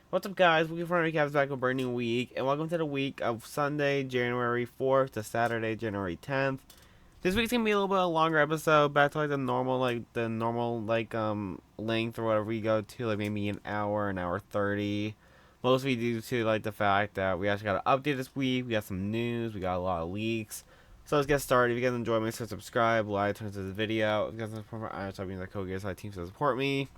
What's up, guys? Weekly Fortnite recaps back with a brand new week, and welcome to the week of Sunday, January 4th to Saturday, January 10th. This week's gonna be a little bit of a longer episode, back to the normal length or whatever we go to, like maybe an hour 30. Mostly due to like the fact that we actually got an update this week. We got some news. We got a lot of leaks. So let's get started. If you guys enjoy, make sure to subscribe, like, turn to this video. If you guys want to support my IRS, I'll be in the code gear side team to support me.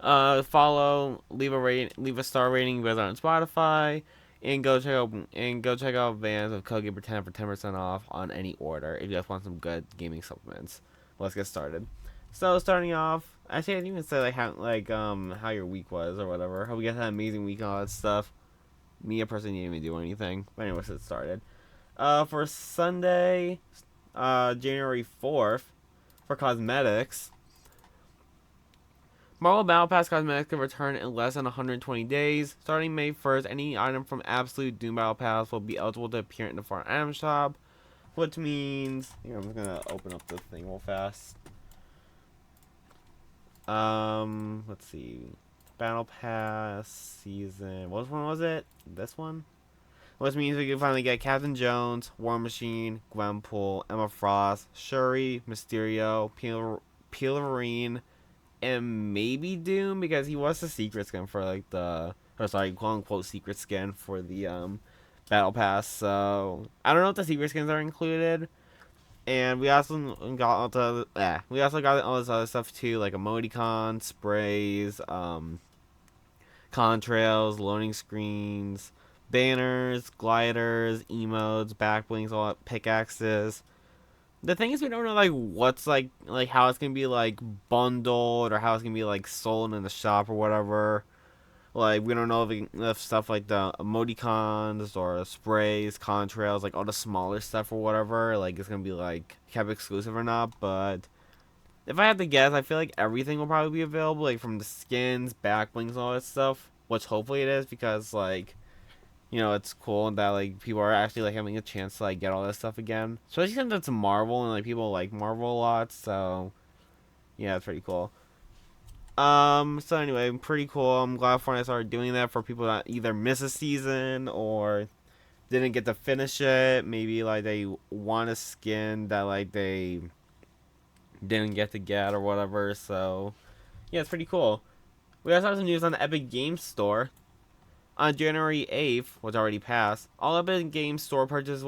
Follow, leave a star rating. You guys are on Spotify, and go check out Vans with code Gaber10 for 10% off on any order if you guys want some good gaming supplements. Let's get started. So starting off, actually I didn't even say how your week was or whatever. Hope you guys had an amazing week and all that stuff. Me, a person, didn't even do anything. But anyways, let's get started. For Sunday, January 4th, for cosmetics. Marvel Battle Pass cosmetics can return in less than 120 days. Starting May 1st, any item from Absolute Doom Battle Pass will be eligible to appear in the Fortnite item shop. Which means... Here, I'm just going to open up this thing real fast. Let's see. Battle Pass season... What one was it? This one? Which means we can finally get Captain Jones, War Machine, Gwenpool, Emma Frost, Shuri, Mysterio, Peelerine, and maybe Doom, because he was the secret skin for like quote unquote secret skin for the battle pass. So I don't know if the secret skins are included. And we also got all this other stuff too, like emoticons, sprays, contrails, loading screens, banners, gliders, emotes, back blings, all that, pickaxes. The thing is, we don't know like what's like how it's gonna be like bundled or how it's gonna be like sold in the shop or whatever. Like we don't know if stuff like the emoticons or sprays, contrails, like all the smaller stuff or whatever, like it's gonna be like kept exclusive or not. But if I had to guess, I feel like everything will probably be available, like from the skins, back blings, all that stuff. Which hopefully it is, because like it's cool that like people are actually like having a chance to like get all this stuff again. Especially since it's Marvel and like people like Marvel a lot, so yeah, it's pretty cool. So anyway, pretty cool. I'm glad Fortnite started doing that for people that either miss a season or didn't get to finish it. Maybe like they want a skin that like they didn't get to get or whatever. So yeah, it's pretty cool. We also have some news on the Epic Games Store. On January 8th, which already passed, all Epic Games Store purchases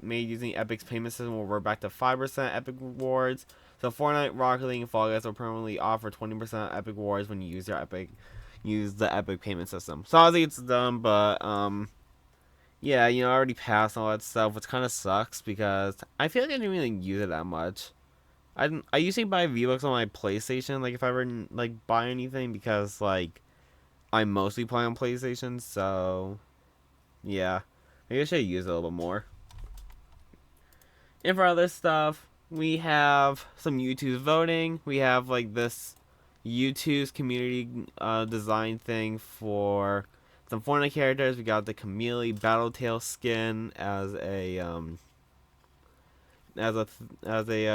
made using Epic's payment system will revert back to 5% Epic rewards. So Fortnite, Rocket League, and Fall Guys will permanently offer 20% Epic rewards when you use the Epic payment system. So obviously it's done, but yeah, I already passed all that stuff, which kind of sucks because I feel like I didn't really use it that much. I usually buy V-Bucks on my PlayStation, like if I ever like buy anything, because like I mostly play on PlayStation, so yeah. Maybe I should use it a little bit more. And for other stuff, we have some YouTube's voting. We have like this YouTube's community design thing for some Fortnite characters. We got the Chameleon Battletail skin as a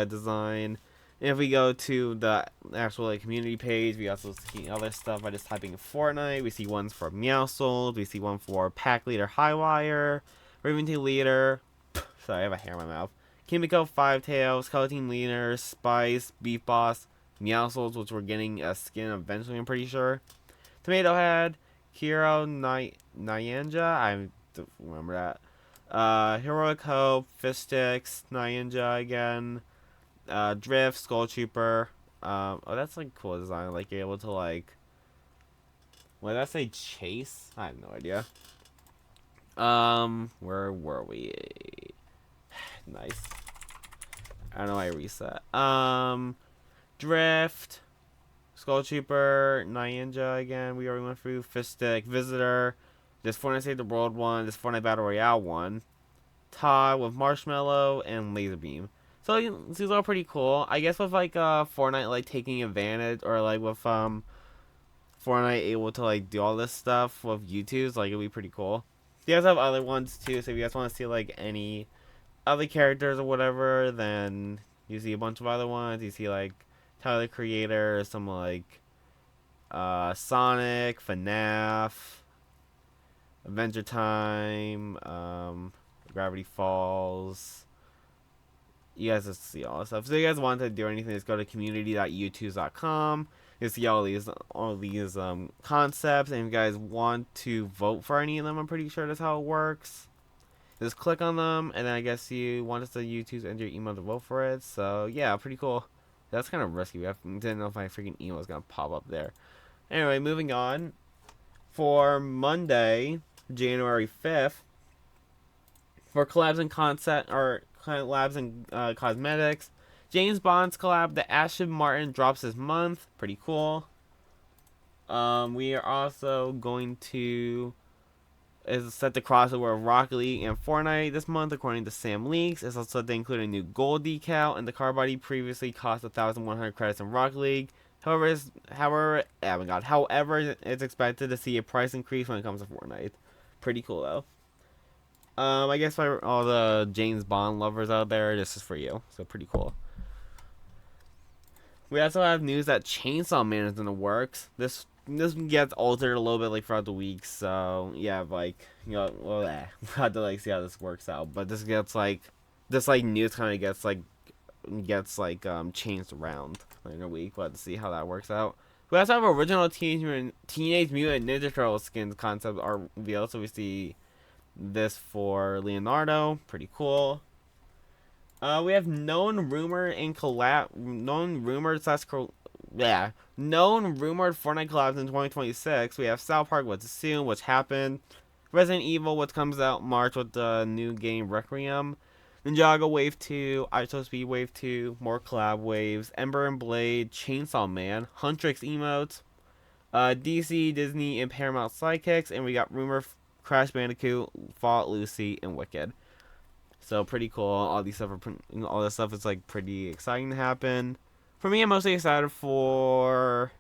design. And if we go to the actual like community page, we also see other stuff by just typing in Fortnite. We see ones for Meowscles. We see one for Pack Leader Highwire, Raven Team Leader. Sorry, I have a hair in my mouth. Kimiko Five Tails, Color Team Leader, Spice, Beef Boss, Meowscles, which we're getting a skin eventually, I'm pretty sure. Tomato Head, Hero Nyanja, I don't remember that. Heroic Hope, Fisticks, Nyanja again. Drift, Skull Trooper. Oh, that's like cool design. Like you're able to like, what did I say? Chase? I have no idea. Where were we? Nice. I don't know why I reset. Drift, Skull Trooper, Nyanja again. We already went through Fiststick, Visitor. This Fortnite Save the World one. This Fortnite Battle Royale one. Todd with Marshmallow and Laser Beam. So these are pretty cool. I guess with like Fortnite like taking advantage, or like with Fortnite able to like do all this stuff with YouTube's, like it'd be pretty cool. You guys have other ones too, so if you guys want to see like any other characters or whatever, then you see a bunch of other ones. You see like Tyler the Creator, some like Sonic, FNAF, Adventure Time, Gravity Falls. You guys just see all this stuff. So you guys want to do anything, just go to community.youtube.com. You see all these concepts, and if you guys want to vote for any of them, I'm pretty sure that's how it works. Just click on them, and then I guess you want us to YouTube to enter your email to vote for it. So yeah, pretty cool. That's kind of risky. Didn't know if my freaking email was gonna pop up there. Anyway, moving on. For Monday, January 5th, for collabs and concept or collabs and cosmetics, James Bond's collab, the Aston Martin, drops this month. Pretty cool. We are also going to is set to crossover of Rocket League and Fortnite this month, according to Sam Leaks. It's also to include a new gold decal, and the car body previously cost 1,100 credits in Rocket League. However, it's expected to see a price increase when it comes to Fortnite. Pretty cool though. I guess for all the James Bond lovers out there, this is for you. So pretty cool. We also have news that Chainsaw Man is in the works. This gets altered a little bit like throughout the week, so yeah, like we'll have to like see how this works out. But this news kind of gets changed around in a week. We'll have to see how that works out. We also have original Teenage Mutant Ninja Turtle skins concept are revealed, so we see this for Leonardo, pretty cool. We have known rumored Fortnite collabs in 2026. We have South Park, what's soon, what's happened. Resident Evil, what comes out March with the new game Requiem. Ninjago Wave 2, ISO Speed Wave 2, more collab waves. Ember and Blade, Chainsaw Man, Huntrix emotes, DC, Disney, and Paramount Sidekicks, and we got rumor Crash Bandicoot, Fallout Lucy, and Wicked. So pretty cool. All this stuff is like pretty exciting to happen. For me, I'm mostly excited for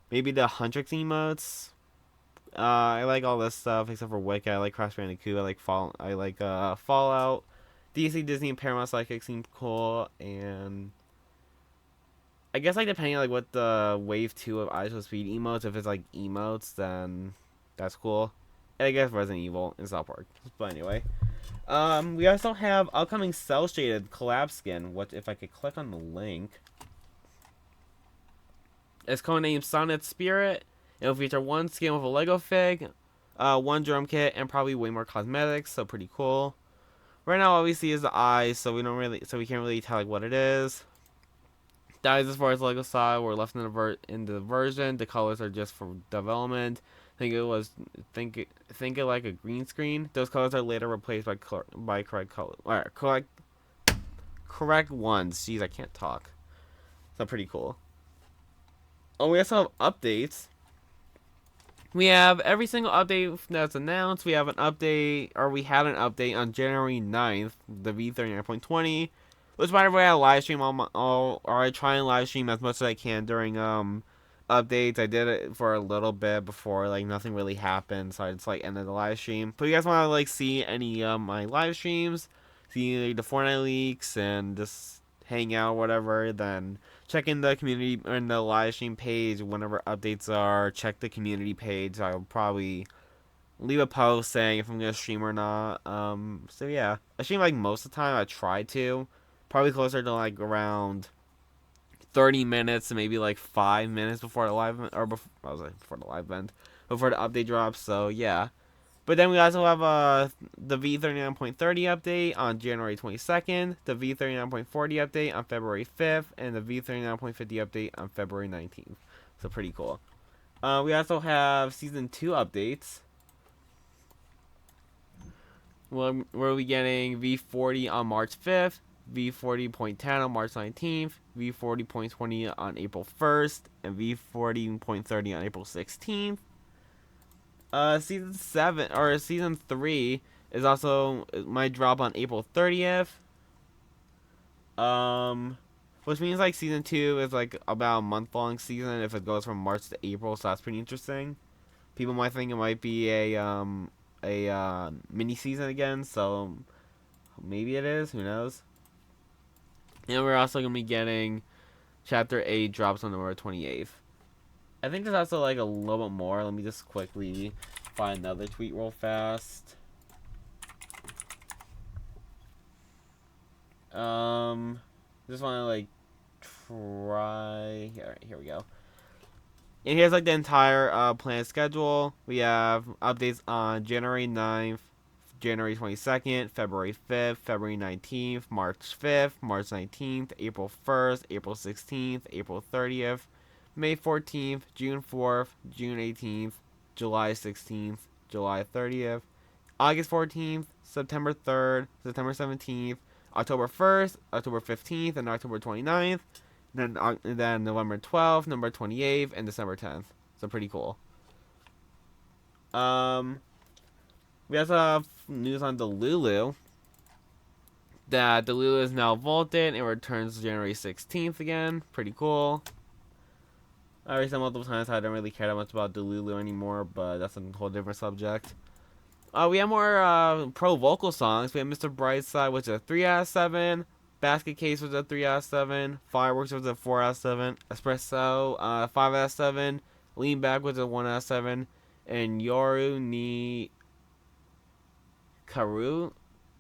maybe the Huntrix emotes. I like all this stuff except for Wicked. I like Crash Bandicoot. I like Fallout. DC, Disney, and Paramount Psychic seem cool, and I guess like depending on like what the Wave 2 of ISO Speed emotes, if it's like emotes, then that's cool. And I guess Resident Evil and South Park. But anyway. We also have upcoming cell shaded collab skin. What if I could click on the link? It's codenamed Sonnet Spirit. It'll feature one skin with a Lego fig, one drum kit, and probably way more cosmetics. So pretty cool. Right now, all we see is the eyes, so we can't really tell like what it is. The eyes, as far as Lego style, were left in the version. The colors are just for development. Think it like a green screen. Those colors are later replaced by correct color. Correct ones. Jeez, I can't talk. So pretty cool. Oh, we also have updates. We have every single update that's announced. We have an update, or we had an update on January 9th, the V39.20. Which, by the way, I live stream or I try and live stream as much as I can during updates. I did it for a little bit before like nothing really happened, so I just like ended the live stream. But if you guys want to like see any my live streams, see the Fortnite leaks, and just hang out, whatever, then check in the community or in the live stream page whenever updates are. Check the community page. I'll probably leave a post saying if I'm gonna stream or not. So yeah, I stream like most of the time. I try to, probably closer to like around 30 minutes to maybe like 5 minutes before the live event, or before the live event, before the update drops. So yeah. But then we also have the V39.30 update on January 22nd, the V39.40 update on February 5th, and the V39.50 update on February 19th. So pretty cool. We also have Season 2 updates. Well, we'll be getting V40 on March 5th, V40.10 on March 19th, V40.20 on April 1st, and V40.30 on April 16th. Season 3 is also might drop on April 30th. Which means like Season 2 is like about a month-long season if it goes from March to April, so that's pretty interesting. People might think it might be a mini season again, so maybe it is, who knows. And we're also gonna be getting Chapter 8 drops on November 28th. I think there's also like a little bit more. Let me just quickly find another tweet real fast. Just want to like try. Here we go. And here's like the entire planned schedule. We have updates on January 9th, January 22nd, February 5th, February 19th, March 5th, March 19th, April 1st, April 16th, April 30th, May 14th, June 4th, June 18th, July 16th, July 30th, August 14th, September 3rd, September 17th, October 1st, October 15th, and October 29th. Then November 12th, November 28th, and December 10th. So pretty cool. We also have news on Delulu. That Delulu is now vaulted and returns January 16th again. Pretty cool. I already said multiple times how I don't really care that much about Delulu anymore, but that's a whole different subject. We have more pro vocal songs. We have Mr. Brightside, which is a 3 out of 7. Basket Case was a 3 out of 7. Fireworks was a 4 out of 7. Espresso, 5 out of 7. Lean Back was a 1 out of 7. And Yoru ni Karu,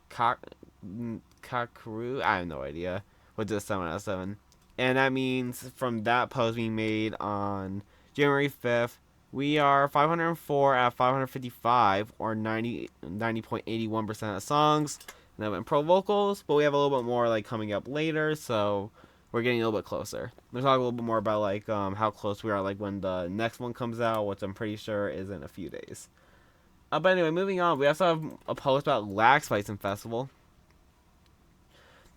Kakuru, I have no idea, which is 7 out of 7. And that means from that post we made on January 5th, we are 504 out of 555, or 90.81% of songs that went pro vocals, but we have a little bit more like coming up later, so we're getting a little bit closer. We'll talk a little bit more about like how close we are like when the next one comes out, which I'm pretty sure is in a few days. But anyway, moving on, we also have a post about lag spikes in Festival.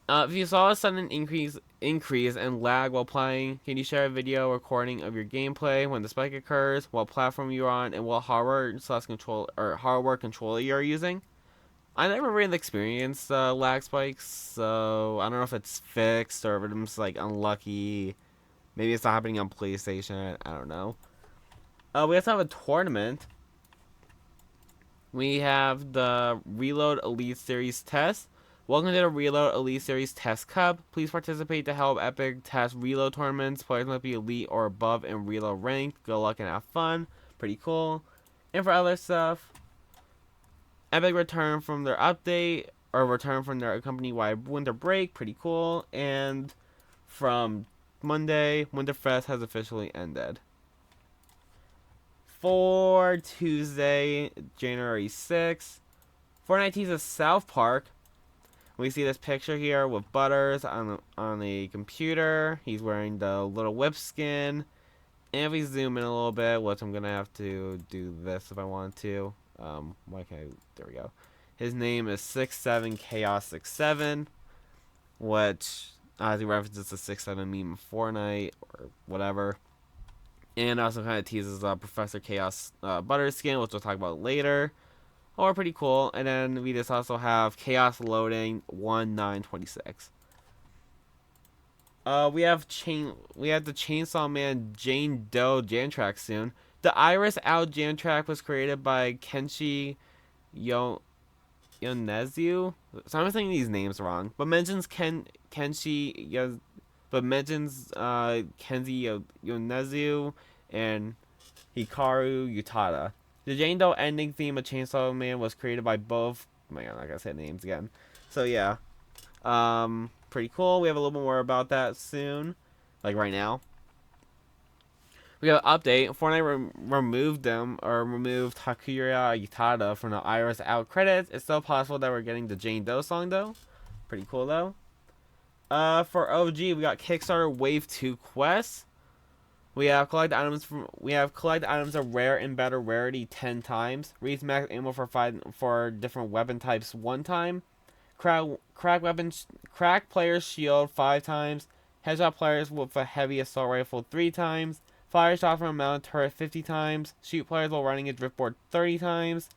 If you saw a sudden increase in lag while playing, can you share a video recording of your gameplay when the spike occurs, what platform you're on, and what hardware controller you're using? I never really experienced lag spikes, so I don't know if it's fixed or if I'm just like unlucky. Maybe it's not happening on PlayStation. I don't know. We also have a tournament. We have the Reload Elite Series test. Welcome to the Reload Elite Series Test Cup. Please participate to help Epic test Reload tournaments. Players must be Elite or above in Reload rank. Good luck and have fun. Pretty cool. And for other stuff, Epic returned from their update, or returned from their company-wide winter break. Pretty cool. And from Monday, Winterfest has officially ended. For Tuesday, January 6th, Fortnite teases South Park. We see this picture here with Butters on a computer. He's wearing the little whip skin. And if we zoom in a little bit, which I'm going to have to do this if I want to. Why can't I? There we go. His name is 67Chaos67, which as he references the 67 meme in Fortnite or whatever. And also kind of teases Professor Chaos Butters skin, which we'll talk about later. Or pretty cool. And then we just also have Chaos Loading 1926. We have the Chainsaw Man Jane Doe jam track soon. The Iris Out jam track was created by Kenshi Yonezu. So I'm saying these names wrong, but mentions Kenshi Yonezu and Hikaru Utada. The Jane Doe ending theme of Chainsaw Man was created by both. Oh my god, I'm not gonna say names again. So yeah, pretty cool. We have a little bit more about that soon, like right now. We have an update. Fortnite removed Hakuya Utada from the Iris Out credits. It's still possible that we're getting the Jane Doe song though. Pretty cool though. For OG, we got Kickstarter Wave 2 quests. We have collect items of rare and better rarity 10 times. Reads max ammo for different weapon types 1 time. Crack players shield 5 times. Headshot players with a heavy assault rifle 3 times. Fire shot from a mounted turret 50 times. Shoot players while running a driftboard 30 times.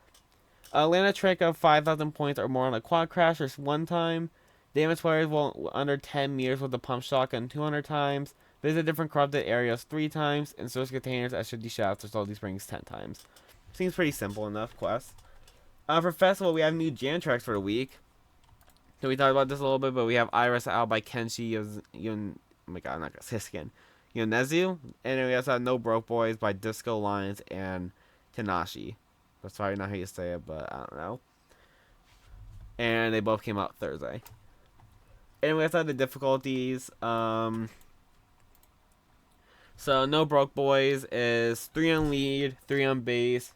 Land a trick of 5,000 points or more on a quad crasher 1 time. Damage players while under 10 meters with a pump shotgun 200 times. Visit different corrupted areas 3 times, and source containers at Shifty Shafts or Salty Springs 10 times. Seems pretty simple enough quest. For Festival, we have new jam tracks for the week. So we talked about this a little bit, but we have Iris Out by Kenshi oh my god, I'm not gonna say this again. Yonezu. And then we also have No Broke Boys by Disco Lines and Tanashi. That's probably not how you say it, but I don't know. And they both came out Thursday. And we also have the difficulties. So No Broke Boys is 3 on lead, 3 on bass,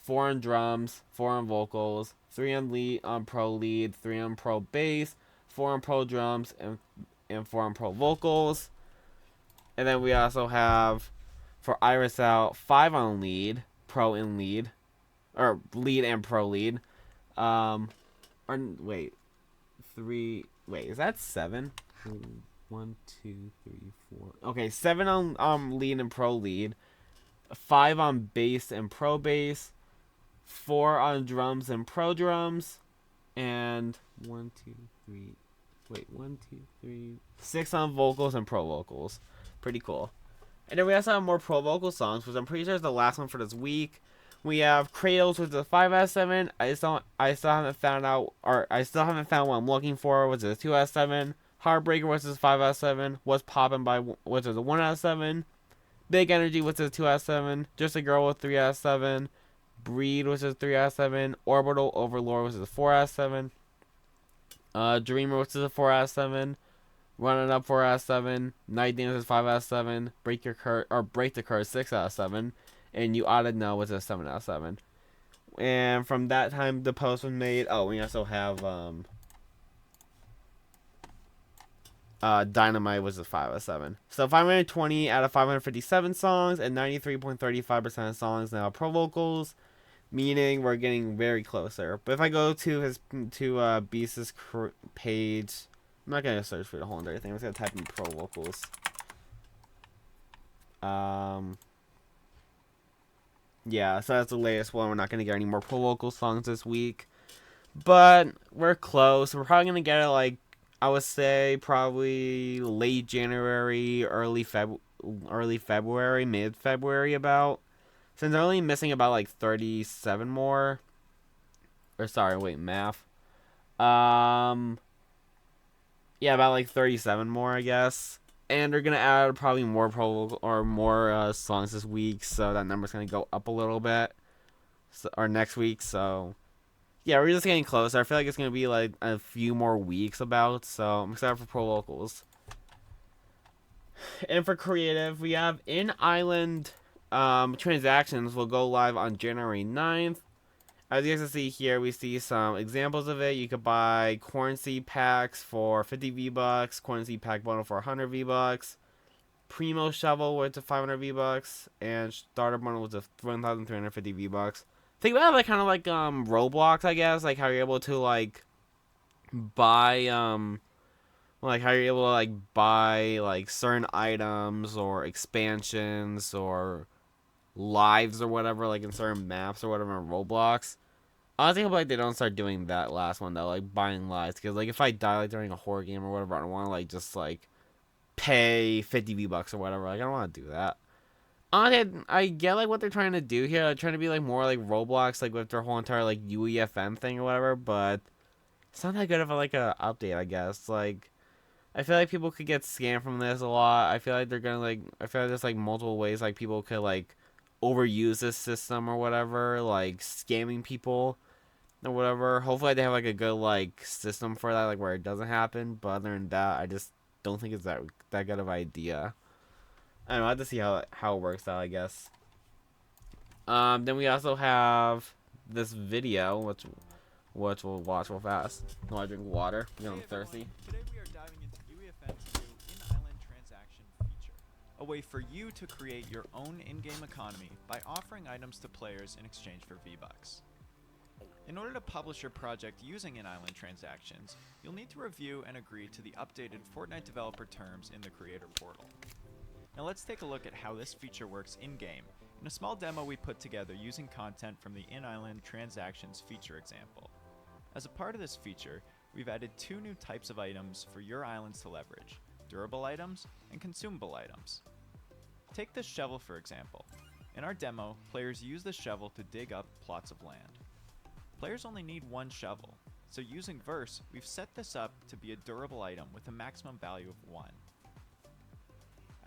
4 on drums, 4 on vocals, 3 on lead on pro lead, 3 on pro bass, 4 on pro drums, and 4 on pro vocals. And then we also have for Iris Out 5 on lead, pro and lead, or lead and pro lead. Or wait, 3. Wait, is that 7? 1, 2, 3, 4. Okay, 7 on lead and pro lead, 5 on bass and pro bass, 4 on drums and pro drums, and 1, 2, 3. Wait, 1, 2, 3. 6 on vocals and pro vocals. Pretty cool. And then we also have more pro vocal songs, which I'm pretty sure is the last one for this week. We have Cradles, which is a 5 out of 7. I still haven't found out, or I still haven't found what I'm looking for, which is a 2 out of 7. Heartbreaker, which is 5 out of 7. What's Poppin' by, which is a 1 out of 7. Big Energy, which is 2 out of 7. Just a Girl with 3 out of 7. Breed, which is 3 out of 7. Orbital Overlord, which is a 4 out of 7. Dreamer, which is a 4 out of 7. Running Up 4 out of 7. Night Dance is 5 out of 7. Break the Curse 6 out of 7. And You Oughta Know, which is a 7 out of 7. And from that time the post was made. Oh, we also have Dynamite was a 5 out of 7. So 520 out of 557 songs, and 93.35% of songs now pro vocals, meaning we're getting very closer. But if I go to Beast's page, I'm not gonna search for the whole entire thing. I'm just gonna type in pro vocals. Yeah, so that's the latest one. We're not gonna get any more pro vocal songs this week, but we're close. We're probably gonna get it, like, I would say probably late January, early February, mid February about. Since they're only missing about like 37 more. Or sorry, wait, math. Yeah, about like 37 more, I guess. And they're gonna add probably more more songs this week, so that number's gonna go up a little bit. Or next week, so yeah, we're just getting closer. I feel like it's gonna be like a few more weeks about, so I'm excited for pro locals. And for creative, we have in-island transactions will go live on January 9th. As you guys can see here, we see some examples of it. You could buy corn seed packs for 50 V-Bucks, corn seed pack bundle for 100 V-Bucks, Primo shovel with 500 V-Bucks, and starter bundle with 1,350 V-Bucks. Think about it like kind of like Roblox, I guess, like how you're able to like buy like how you're able to like buy like certain items or expansions or lives or whatever, like in certain maps or whatever in Roblox. I think like they don't start doing that last one though, like buying lives, because like if I die like during a horror game or whatever, I don't want to like just like pay 50 V-Bucks or whatever. Like I don't want to do that. I get like what they're trying to do here. They're trying to be like more like Roblox, like with their whole entire like UEFN thing or whatever. But it's not that good of a update, I guess. Like I feel like people could get scammed from this a lot. I feel like they're gonna like. I feel like there's like multiple ways like people could like overuse this system or whatever, like scamming people or whatever. Hopefully they have like a good like system for that, like where it doesn't happen. But other than that, I just don't think it's that good of an idea. I don't know. I have to see how it works out, I guess. Then we also have this video, which we'll watch real fast. No, I drink water. I'm thirsty. Today we are diving into UEFN's new in-island transaction feature, a way for you to create your own in-game economy by offering items to players in exchange for V-Bucks. In order to publish your project using in-island transactions, you'll need to review and agree to the updated Fortnite developer terms in the creator portal. Now let's take a look at how this feature works in-game in a small demo we put together using content from the in-island transactions feature example. As a part of this feature, we've added two new types of items for your islands to leverage: durable items and consumable items. Take this shovel for example. In our demo, players use the shovel to dig up plots of land. Players only need one shovel, so using Verse, we've set this up to be a durable item with a maximum value of 1.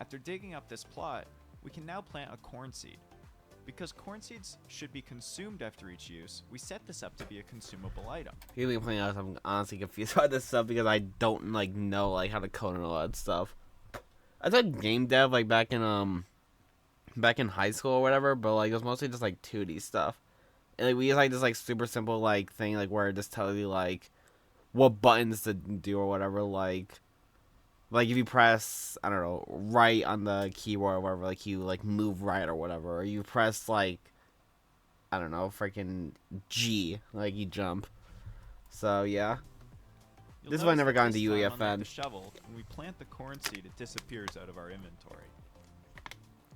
After digging up this plot, we can now plant a corn seed. Because corn seeds should be consumed after each use, we set this up to be a consumable item. You've been playing out, I'm honestly confused about this stuff because I don't know how to code and all that stuff. I took game dev back in high school or whatever, but it was mostly just 2D stuff. And we use this super simple thing where it just tells you what buttons to do or whatever, if you press, I don't know, right on the keyboard or whatever, you move right or whatever, or you press I don't know, freaking G, you jump. So yeah. This is why I never got into UEFN. The shovel, when we plant the corn seed, it disappears out of our inventory.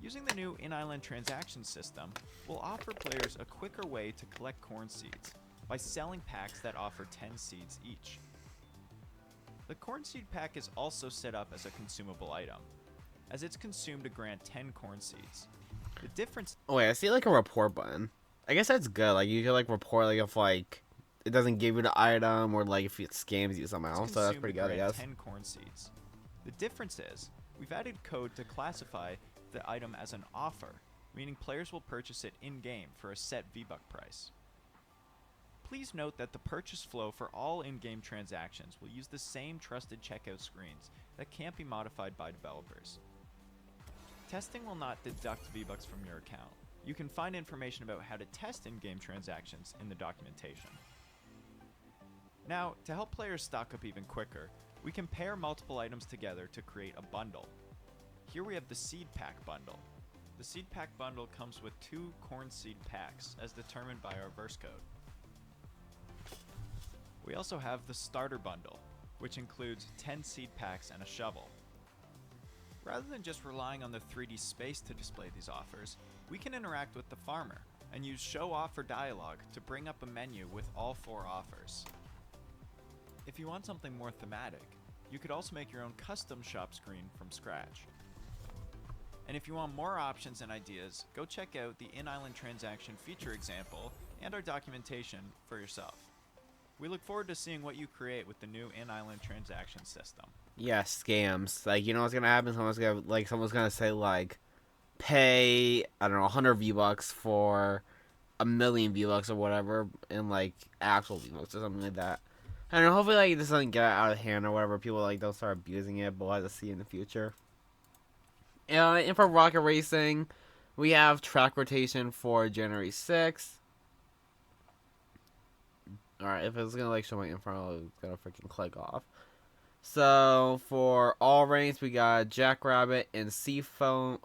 Using the new in-island transaction system will offer players a quicker way to collect corn seeds by selling packs that offer 10 seeds each. The corn seed pack is also set up as a consumable item, as it's consumed to grant 10 corn seeds. The difference... Oh wait, I see a report button. I guess that's good. You can report if it doesn't give you the item or if it scams you somehow. So that's pretty good, I guess. 10 corn seeds. The difference is we've added code to classify the item as an offer, meaning players will purchase it in-game for a set V-Buck price. Please note that the purchase flow for all in-game transactions will use the same trusted checkout screens that can't be modified by developers. Testing will not deduct V-Bucks from your account. You can find information about how to test in-game transactions in the documentation. Now, to help players stock up even quicker, we can pair multiple items together to create a bundle. Here we have the Seed Pack bundle. The Seed Pack bundle comes with 2 corn seed packs as determined by our verse code. We also have the Starter bundle, which includes 10 seed packs and a shovel. Rather than just relying on the 3D space to display these offers, we can interact with the farmer and use show offer dialog to bring up a menu with all 4 offers. If you want something more thematic, you could also make your own custom shop screen from scratch. And if you want more options and ideas, go check out the in-island transaction feature example and our documentation for yourself. We look forward to seeing what you create with the new in-island transaction system. Yeah, scams. You know what's gonna happen? Someone's gonna say pay, I don't know, 100 V-Bucks for 1,000,000 V-Bucks or whatever, in actual V-Bucks or something like that. I don't know, hopefully this doesn't get out of hand or whatever. People don't start abusing it, but we'll have to see in the future. And for Rocket Racing, we have track rotation for January 6th. Alright, if it's gonna show my info, I'm gonna freaking click off. So for all ranks, we got Jackrabbit and Seafoam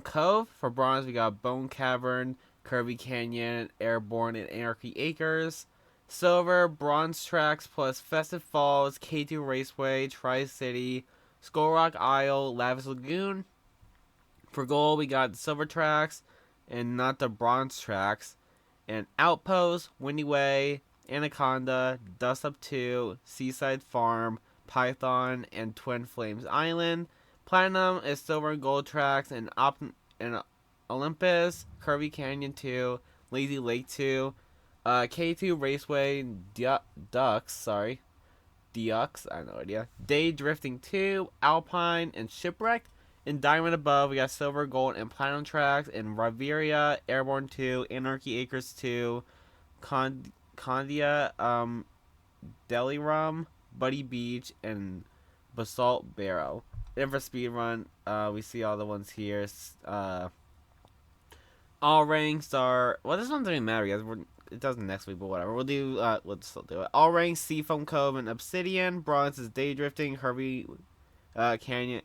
Cove. For bronze, we got Bone Cavern, Curvy Canyon, Airborne, and Anarchy Acres. Silver, Bronze Tracks plus Festive Falls, K2 Raceway, Tri-City, Skull Rock Isle, Lavish Lagoon. For gold, we got Silver Tracks and not the Bronze Tracks, and Outpost, Windy Way, Anaconda, Dust Up 2, Seaside Farm, Python, and Twin Flames Island. Platinum is Silver and Gold Tracks and Olympus, Curvy Canyon 2, Lazy Lake 2, K2 Raceway, Ducks, I have no idea. Day Drifting 2, Alpine, and Shipwreck. In Diamond above, we got Silver, Gold, and Platinum Tracks. In Riveria, Airborne 2, Anarchy Acres 2, Condia, Deli Rum, Buddy Beach, and Basalt Barrow. And for Speedrun, we see all the ones here. All ranks are... Well, this one doesn't matter, guys. It doesn't next week, but whatever. We'll still do it. All ranks, Seafoam Cove and Obsidian. Bronze is Day Drifting, Harvey Canyon,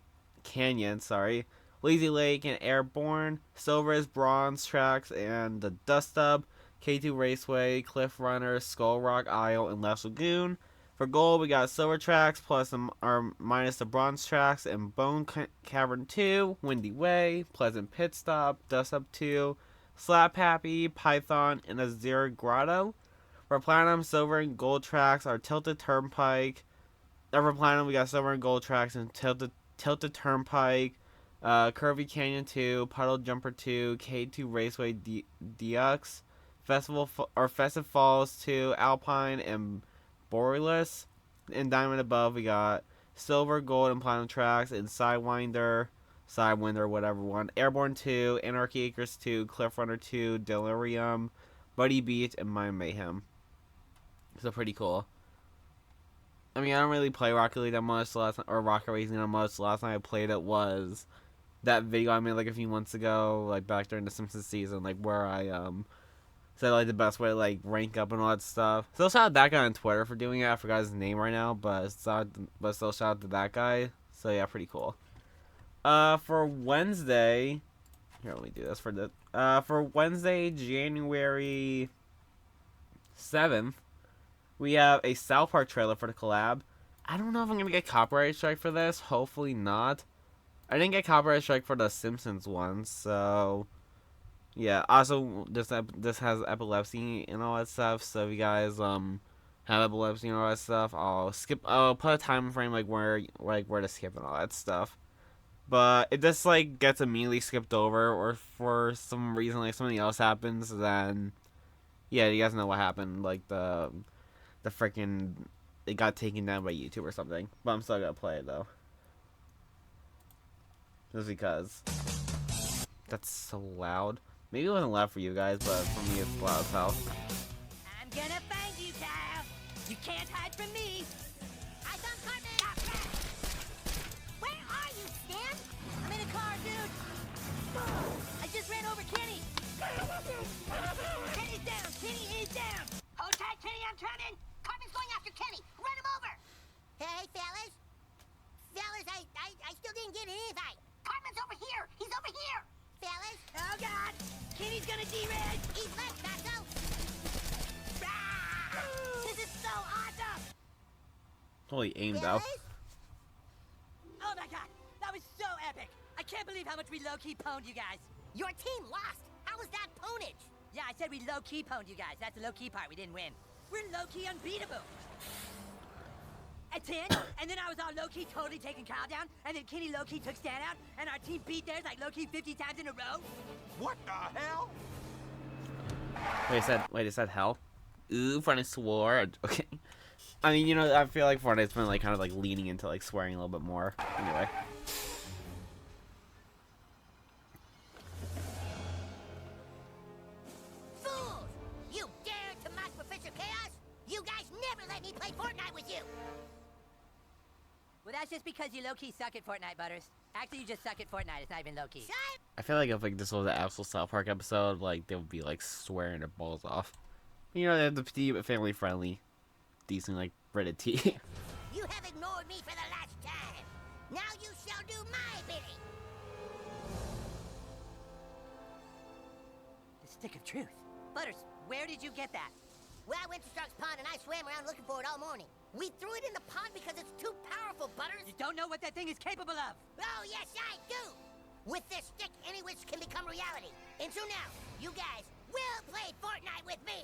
Lazy Lake and Airborne. Silver is Bronze Tracks and the Dust Up. K2 Raceway, Cliff Runner, Skull Rock Isle, and Lavish Lagoon. For gold, we got Silver Tracks plus or minus the Bronze Tracks and Bone Cavern 2, Windy Way, Pleasant Pit Stop, Dust Up 2, Slap Happy, Python, and Azure Grotto. For platinum, silver, and gold tracks are Tilted Turnpike. For platinum, we got silver and gold tracks and Tilted Turnpike, Curvy Canyon 2, Puddle Jumper 2, K2 Raceway DX, Festive Falls 2, Alpine, and In Diamond above, we got silver, gold, and platinum tracks and Sidewinder, Sidewind or whatever one, Airborne 2, Anarchy Acres 2, Cliff Runner 2, Delirium, Buddy Beat, and My Mayhem. So pretty cool. I mean, I don't really play Rocket League that much or Rocket Racing that much. Last time I played it was that video I made like a few months ago, like back during the Simpsons season, like where I said like the best way to like rank up and all that stuff. So shout out that guy on Twitter for doing it. I forgot his name right now, but still shout out to that guy. So yeah, pretty cool. For Wednesday, here let me do this for Wednesday, January 7th. We have a South Park trailer for the collab. I don't know if I'm gonna get copyright strike for this. Hopefully not. I didn't get copyright strike for the Simpsons one, so yeah. Also, this has epilepsy and all that stuff. So if you guys have epilepsy and all that stuff, I'll put a time frame like where to skip and all that stuff. But if this like gets immediately skipped over, or for some reason like something else happens, then yeah, you guys know what happened. Like the freaking it got taken down by YouTube or something. But I'm still gonna play it though, just because that's so loud. Maybe it wasn't loud for you guys, but for me it's loud as hell. I'm gonna find you, child. You can't hide from me. I found Cartman. Where are you, Stan? I'm in a car, dude. I just ran over Kenny. Kenny's down. Kenny is down. Hold tight, Kenny. I'm coming. Cartman's going after Kenny. Run him over. Hey, fellas. Fellas, I still didn't get an invite. Cartman's over here. He's over here. Fellas. Oh, God. Kenny's gonna D-Red. He's left, Taco. This is so awesome. Holy aim though. Oh my God, that was so epic. I can't believe how much we low-key pwned you guys. Your team lost. How was that pwnage? Yeah, I said we low-key pwned you guys. That's the low-key part. We didn't win. We're low-key unbeatable. At 10, and then I was all low-key totally taking Kyle down, and then Kenny low-key took Stan out, and our team beat theirs like low-key 50 times in a row. What the hell? Wait, it said hell? Ooh, Fortnite swore. Okay. I mean, you know, I feel like Fortnite's been like kind of like leaning into like swearing a little bit more. Anyway. Fools! You dare to mock Professor Chaos? You guys never let me play Fortnite with you! Well, that's just because you low-key suck at Fortnite, Butters. Actually, you just suck at Fortnite. It's not even low-key. I feel like if like this was an actual South Park episode, like they would be like swearing their balls off. You know, they have to be family friendly, decent like rated T. You have ignored me for the last time. Now you shall do my bidding. The stick of truth. Butters, where did you get that? Well, I went to Stark's Pond and I swam around looking for it all morning. We threw it in the pond because it's too powerful, Butters. You don't know what that thing is capable of. Oh, yes, I do. With this stick, any wish can become reality. And so now, you guys will play Fortnite with me.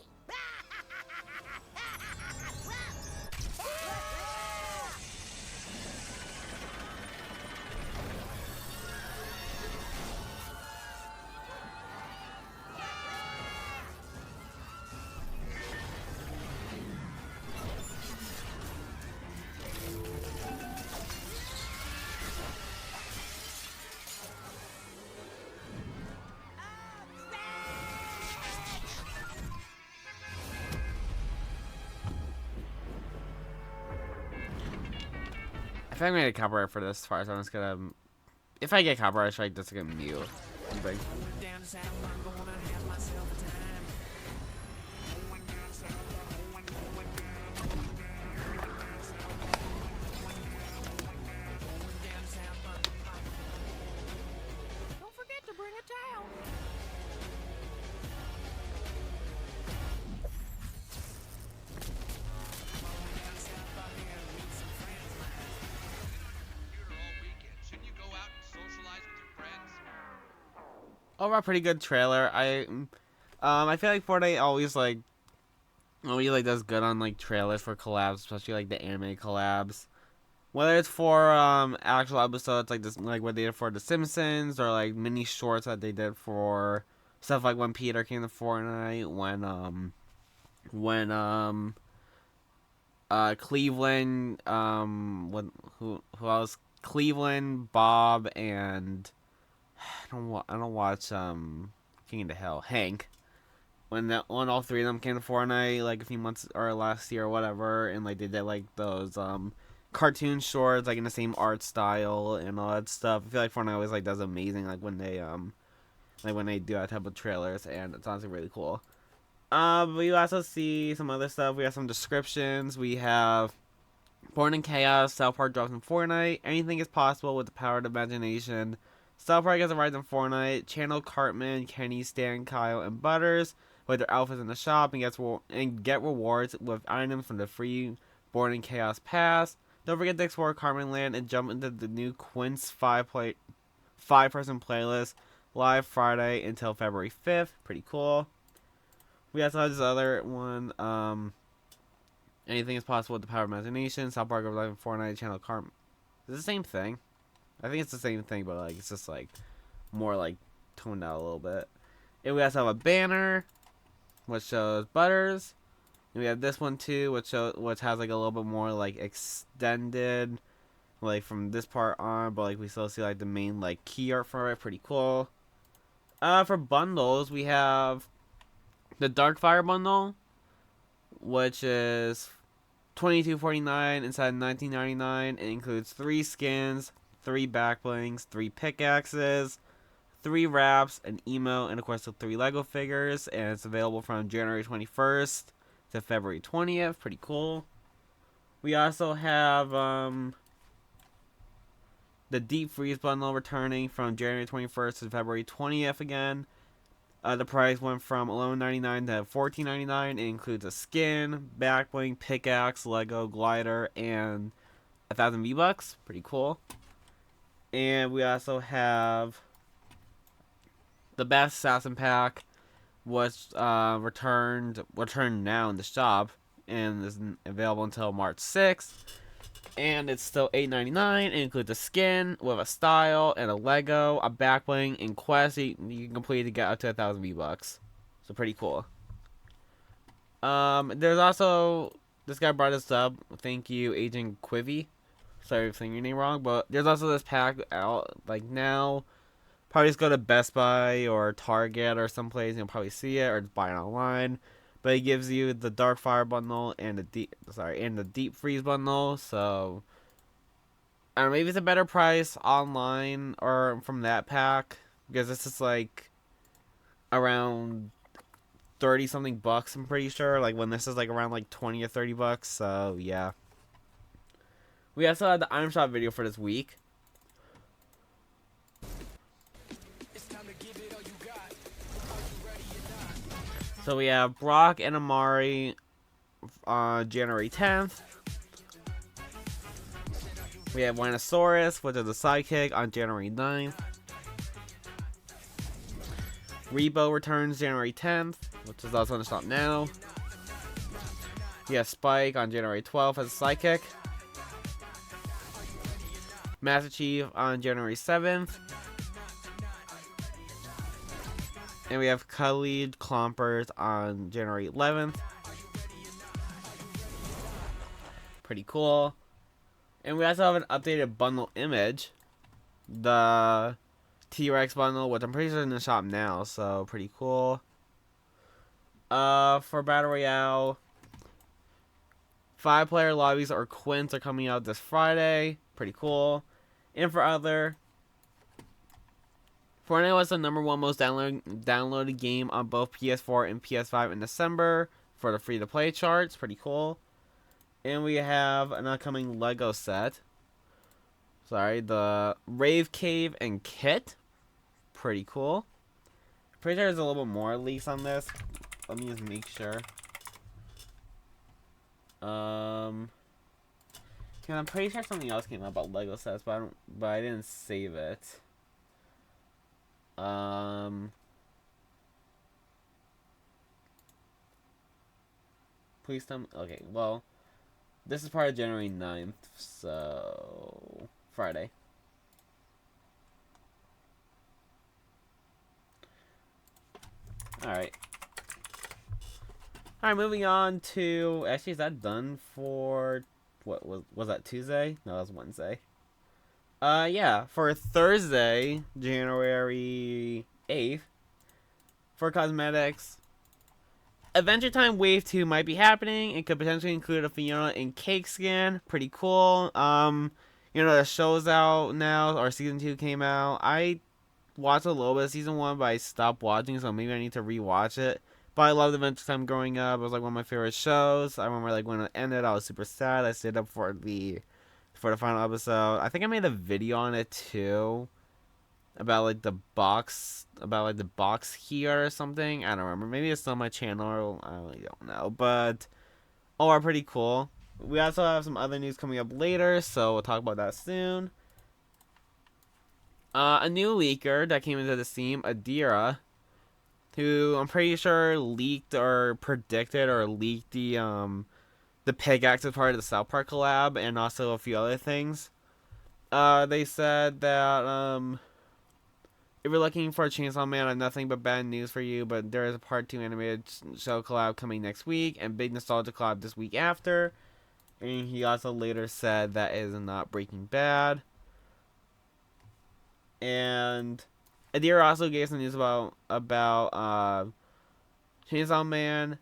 If I made a copyright for this, as far as I'm just gonna, if I get copyright strike, just gonna mute. Like, Don't forget to bring a towel. overall, pretty good trailer. I feel like Fortnite always does good on like trailers for collabs, especially like the anime collabs. Whether it's for actual episodes like this, like what they did for The Simpsons, or like mini shorts that they did for stuff like when Peter came to Fortnite, when Cleveland, who else? Cleveland, Bob, and I don't watch King of the Hill. Hank. When all three of them came to Fortnite like a few months or last year or whatever, and like they did like those cartoon shorts like in the same art style and all that stuff. I feel like Fortnite always like does amazing like when they do that type of trailers, and it's honestly really cool. But you also see some other stuff. We have some descriptions. We have Born in Chaos, South Park drops in Fortnite. Anything is possible with the power of imagination. South Park has arrived in Fortnite. Channel Cartman, Kenny, Stan, Kyle, and Butters with their outfits in the shop and get rewards with items from the free Born in Chaos pass. Don't forget to explore Cartman Land and jump into the new Quince 5-person playlist live Friday until February 5th. Pretty cool. We also have this other one. Anything is possible with the power of imagination. South Park Live in Fortnite. Channel Cartman. It's the same thing. I think it's the same thing, but like it's just like more like toned out a little bit. And we also have a banner, which shows Butters. And we have this one too, which has like a little bit more like extended, like from this part on, but like we still see like the main like key art for it. Pretty cool. For bundles, we have the Darkfire bundle, which is $22.49 instead of $19.99. It includes 3 skins, 3 backblings, 3 pickaxes, 3 wraps, an emote, and of course the 3 Lego figures. And it's available from January 21st to February 20th. Pretty cool. We also have the Deep Freeze bundle returning from January 21st to February 20th again. The price went from $11.99 to $14.99. It includes a skin, backbling, pickaxe, Lego, glider, and 1,000 V-Bucks. Pretty cool. And we also have the Best Assassin Pack, was returned now in the shop and is available until March 6th. And it's still $8.99. It includes a skin with a style and a Lego, a backbling, and quest you can complete to get up to 1,000 V-Bucks. So pretty cool. There's also, this guy brought this up. Thank you, Agent Quivy. Sorry if saying your name wrong, but there's also this pack out like now. Probably just go to Best Buy or Target or someplace and you'll probably see it, or just buy it online. But it gives you the Darkfire bundle and the Deep Freeze bundle. So I don't know, maybe it's a better price online or from that pack, because this is like around 30 something bucks, I'm pretty sure. Like when this is like around like 20 or 30 bucks. So yeah. We also had the item shop video for this week. So we have Brock and Amari on January 10th. We have Winosaurus, which is a sidekick, on January 9th. Rebo returns January 10th, which is also in the shop now. We have Spike on January 12th as a sidekick. Master Chief on January 7th. And we have Khalid Clompers on January 11th. Pretty cool. And we also have an updated bundle image. The T-Rex bundle, which I'm pretty sure is in the shop now, so pretty cool. For Battle Royale, 5-player lobbies or quints are coming out this Friday. Pretty cool. And for other, Fortnite was the #1 most downloaded game on both PS4 and PS5 in December for the free-to-play charts. Pretty cool. And we have an upcoming Lego set. The Rave Cave and Kit. Pretty cool. Pretty sure there's a little bit more leaks on this. Let me just make sure. I'm pretty sure something else came out about Lego sets, but I didn't save it. Please tell me. Okay, well, this is part of January 9th, so Friday. Alright. Alright, moving on to, actually, is that done for, what was that, Tuesday? No, that was Wednesday. Yeah, for Thursday, January 8th, for cosmetics, Adventure Time Wave 2 might be happening. It could potentially include a Fiona and Cake skin. Pretty cool. The show's out now, or season 2 came out. I watched a little bit of season 1, but I stopped watching, so maybe I need to rewatch it. But I loved Adventure Time growing up. It was like one of my favorite shows. I remember like when it ended, I was super sad. I stayed up for the final episode. I think I made a video on it too, about like the box here or something. I don't remember. Maybe it's on my channel. I really don't know. But are pretty cool. We also have some other news coming up later, so we'll talk about that soon. A new leaker that came into the scene, Adira, who I'm pretty sure leaked or predicted or leaked the pickaxe as part of the South Park collab and also a few other things. They said that if you're looking for a Chainsaw Man, I have nothing but bad news for you, but there is a part 2 animated show collab coming next week and big nostalgia collab this week after. And he also later said that it is not Breaking Bad. And Adira also gave some news about Chainsaw Man,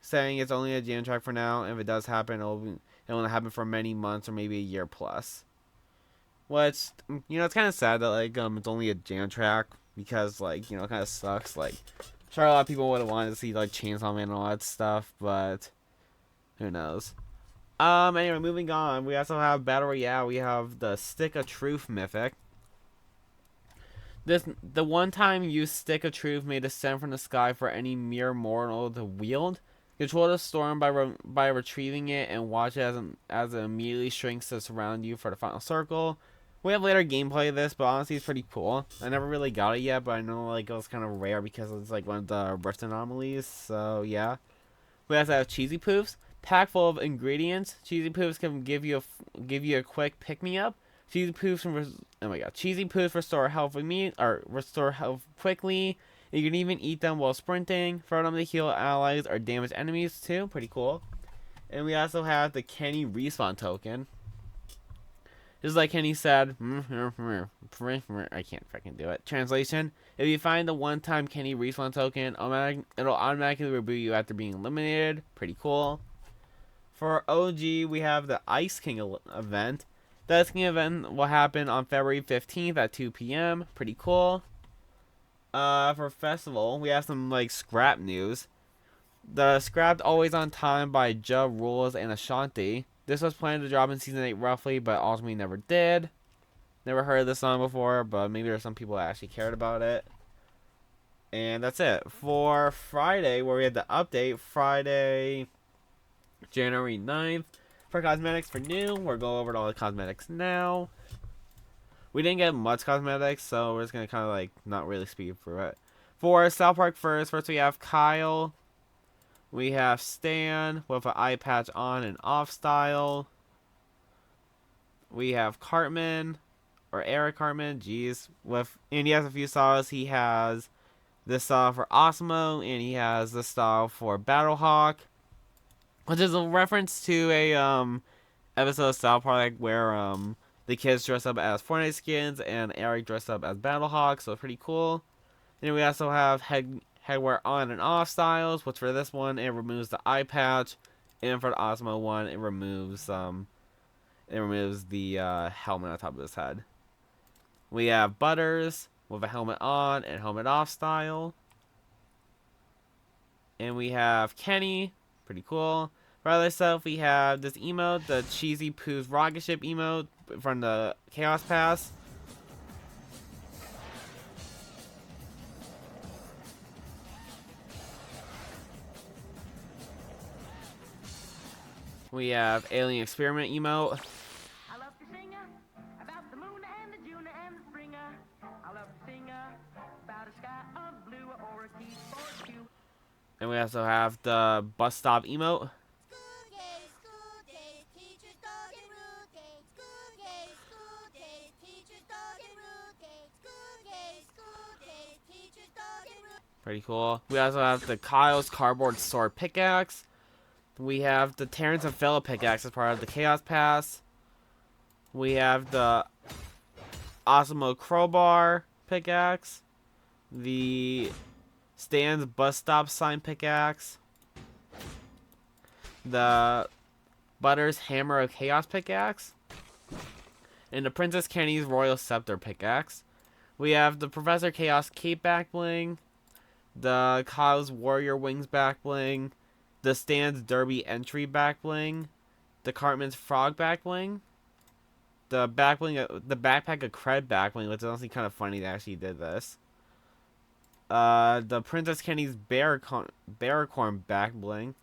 saying it's only a jam track for now, and if it does happen, it will happen for many months or maybe a year plus. Which, it's kind of sad that like it's only a jam track, because like it kind of sucks. Like, I'm sure a lot of people would have wanted to see like Chainsaw Man and all that stuff, but who knows. Anyway, moving on. We also have Battle Royale. We have the Stick of Truth mythic. The one time used Stick of Truth may descend from the sky for any mere mortal to wield. Control the storm by retrieving it and watch it as it immediately shrinks to surround you for the final circle. We have later gameplay of this, but honestly it's pretty cool. I never really got it yet, but I know like it was kind of rare because it's like one of the rift anomalies, so yeah. We also have Cheesy Poofs, packed full of ingredients. Cheesy Poofs can give you a quick pick-me-up. Cheesy Poofs restore health restore health quickly. You can even eat them while sprinting. Throw them to heal allies or damage enemies too. Pretty cool. And we also have the Kenny respawn token. Just like Kenny said, I can't freaking do it. Translation: if you find the one-time Kenny respawn token, it'll automatically reboot you after being eliminated. Pretty cool. For OG, we have the Ice King event. The Ice King event will happen on February 15th at 2 p.m. Pretty cool. For festival, we have some like scrap news. The scrapped Always on Time by Ja Rules and Ashanti. This was planned to drop in season 8 roughly, but ultimately never did. Never heard of this song before, but maybe there's some people that actually cared about it. And that's it. For Friday, where we had the update, Friday, January 9th. For cosmetics for new, we're going over to all the cosmetics now. We didn't get much cosmetics, so we're just going to kind of like not really speed through it. For South Park first we have Kyle. We have Stan with an eye patch on and off style. We have Cartman, or Eric Cartman, and he has a few styles. He has this style for Osmo, and he has this style for Battlehawk, which is a reference to a episode of South Park where the kids dress up as Fortnite skins and Eric dressed up as Battlehawk, so pretty cool. Then we also have headwear on and off styles, which for this one it removes the eye patch, and for the Osmo one it removes the helmet on top of his head. We have Butters with a helmet on and helmet off style. And we have Kenny, pretty cool. For other stuff, we have this emote, the Cheesy Poo's Rocket Ship emote from the Chaos Pass. We have Alien Experiment emote. I love to sing about the moon and the June and the spring. I love to sing about a sky of blue or a keyboard. And we also have the Bus Stop emote. School days, teachers, dog and routine. School days, teachers, dog and routine. School days, teachers, dog and routine. Pretty cool. We also have the Kyle's Cardboard Sword Pickaxe. We have the Terrence and Phillip pickaxe as part of the Chaos Pass. We have the Osmo Crowbar pickaxe, the Stan's Bus Stop Sign pickaxe, the Butter's Hammer of Chaos pickaxe, and the Princess Kenny's Royal Scepter pickaxe. We have the Professor Chaos Cape back bling, the Kyle's Warrior Wings back bling, the Stan's Derby Entry back bling, the Cartman's Frog back bling, the back bling, the Backpack of Cred back bling, which is honestly kind of funny they actually did this. The Princess Kenny's Bearcorn back bling,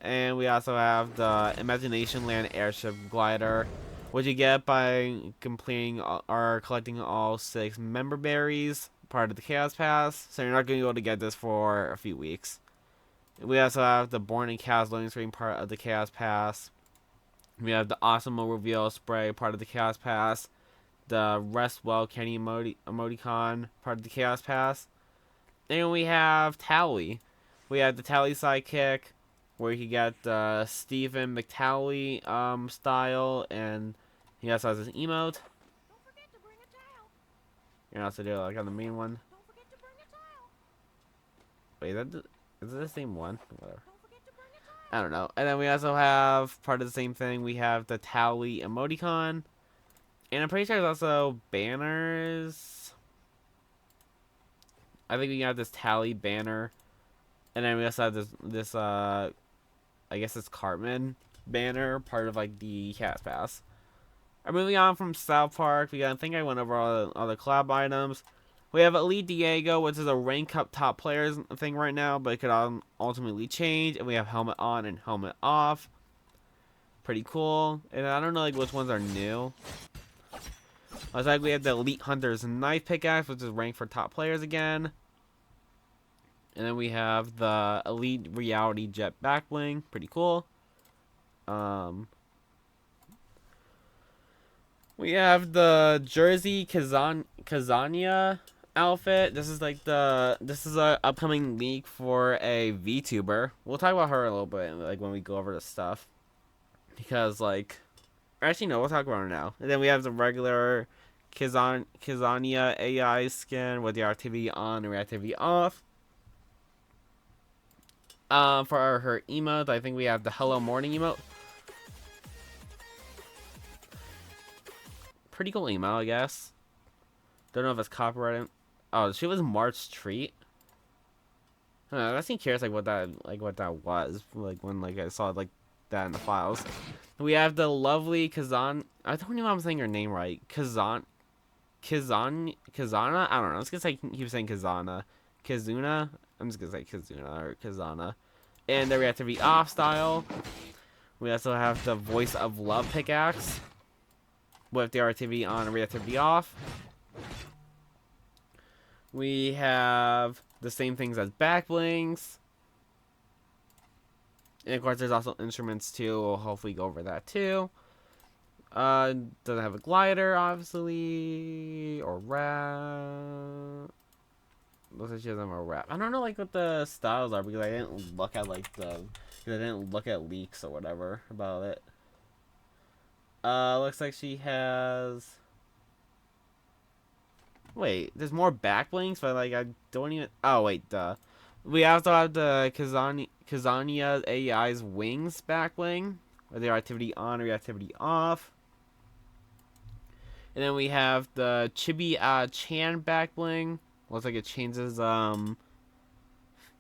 and we also have the Imagination Land Airship Glider, which you get by completing or collecting all 6 member berries, part of the Chaos Pass. So you're not going to be able to get this for a few weeks. We also have the Born in Chaos loading screen, part of the Chaos Pass. We have the Awesome Reveal Spray, part of the Chaos Pass. The Rest Well Kenny emoticon, part of the Chaos Pass. And we have Tally. We have the Tally Sidekick, where you can get the Stephen McTally style, and he also has his emote. Don't forget to bring a towel. You can also do it like on the main one. Don't forget to bring a towel. Wait, is it the same one? Whatever. Don't forget to bring a towel. I don't know. And then we also have part of the same thing. We have the Tally emoticon, and I'm pretty sure there's also banners. I think we have this Tally banner, and then we also have this I guess it's Cartman banner, part of like the Chaos Pass. Moving on from South Park, I think I went over all the collab items. We have Elite Diego, which is a rank up top players thing right now, but it could ultimately change. And we have Helmet On and Helmet Off. Pretty cool. And I don't know like which ones are new. Looks like we have the Elite Hunter's Knife Pickaxe, which is ranked for top players again. And then we have the Elite Reality Jet Backbling. Pretty cool. We have the Jersey Kazania outfit. This is a upcoming leak for a VTuber. We'll talk about her a little bit like when we go over the stuff. Because like actually no, we'll talk about her now. And then we have the regular Kazania AI skin with the reactivity on and reactivity off. For her emote, I think we have the Hello Morning emote. Pretty cool email, I guess. Don't know if it's copyrighted. Oh, she was March Treat. I don't know, I seem curious like what that was. Like when like I saw like that in the files. We have the lovely Kazan. I don't know if I'm saying her name right. Kazana. I don't know. I was gonna say keep saying Kazana. Kazuna. I'm just gonna say Kazuna or Kazana. And the reactivity off style. We also have the Voice of Love pickaxe with the reactivity on and reactivity off. We have the same things as backblings. And of course there's also instruments too. We'll hopefully go over that too. Doesn't have a glider obviously. Or wrap. Looks like she doesn't have a wrap. I don't know like what the styles are because I didn't look at leaks or whatever about it. Looks like she has. Wait, there's more backblinks, but like I don't even. Oh wait, duh. We also have the Kazania AI's wings backbling, with the activity on or reactivity off. And then we have the Chibi Chan backbling. Looks like it changes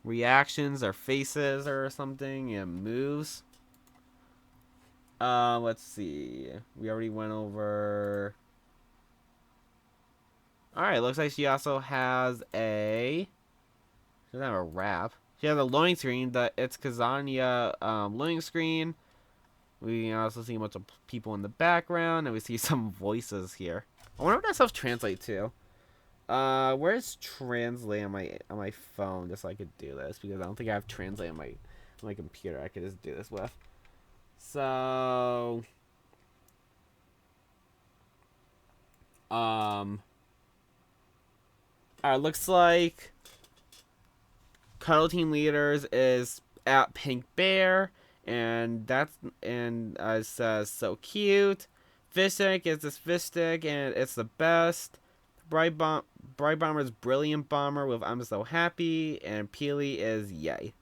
reactions or faces or something and moves. Let's see. We already went over. Alright, looks like she also has a. She doesn't have a wrap. She has a loading screen. It's Kazania loading screen. We can also see a bunch of people in the background, and we see some voices here. I wonder what that stuff translates to. Where's translate on my phone just so I could do this because I don't think I have translate on my computer. I could just do this with. So, alright, looks like Cuddle Team Leaders is at Pink Bear, and it says so cute. fish stick is this fish stick, and it's the best. Bright Bomber is Brilliant Bomber with I'm So Happy, and Peely is Yay.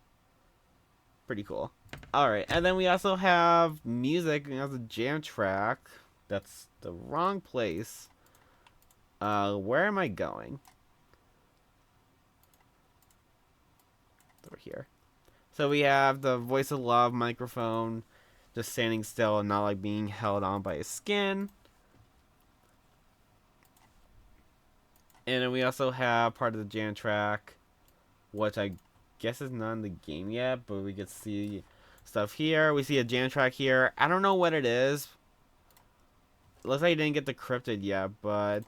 Pretty cool. Alright, and then we also have music. We have a jam track. That's the wrong place. Where am I going? Over here. So we have the Voice of Love microphone just standing still and not like being held on by his skin. And then we also have part of the jam track, which I guess is not in the game yet, but we can see stuff here. We see a jam track here. I don't know what it is. It looks like I didn't get decrypted yet, but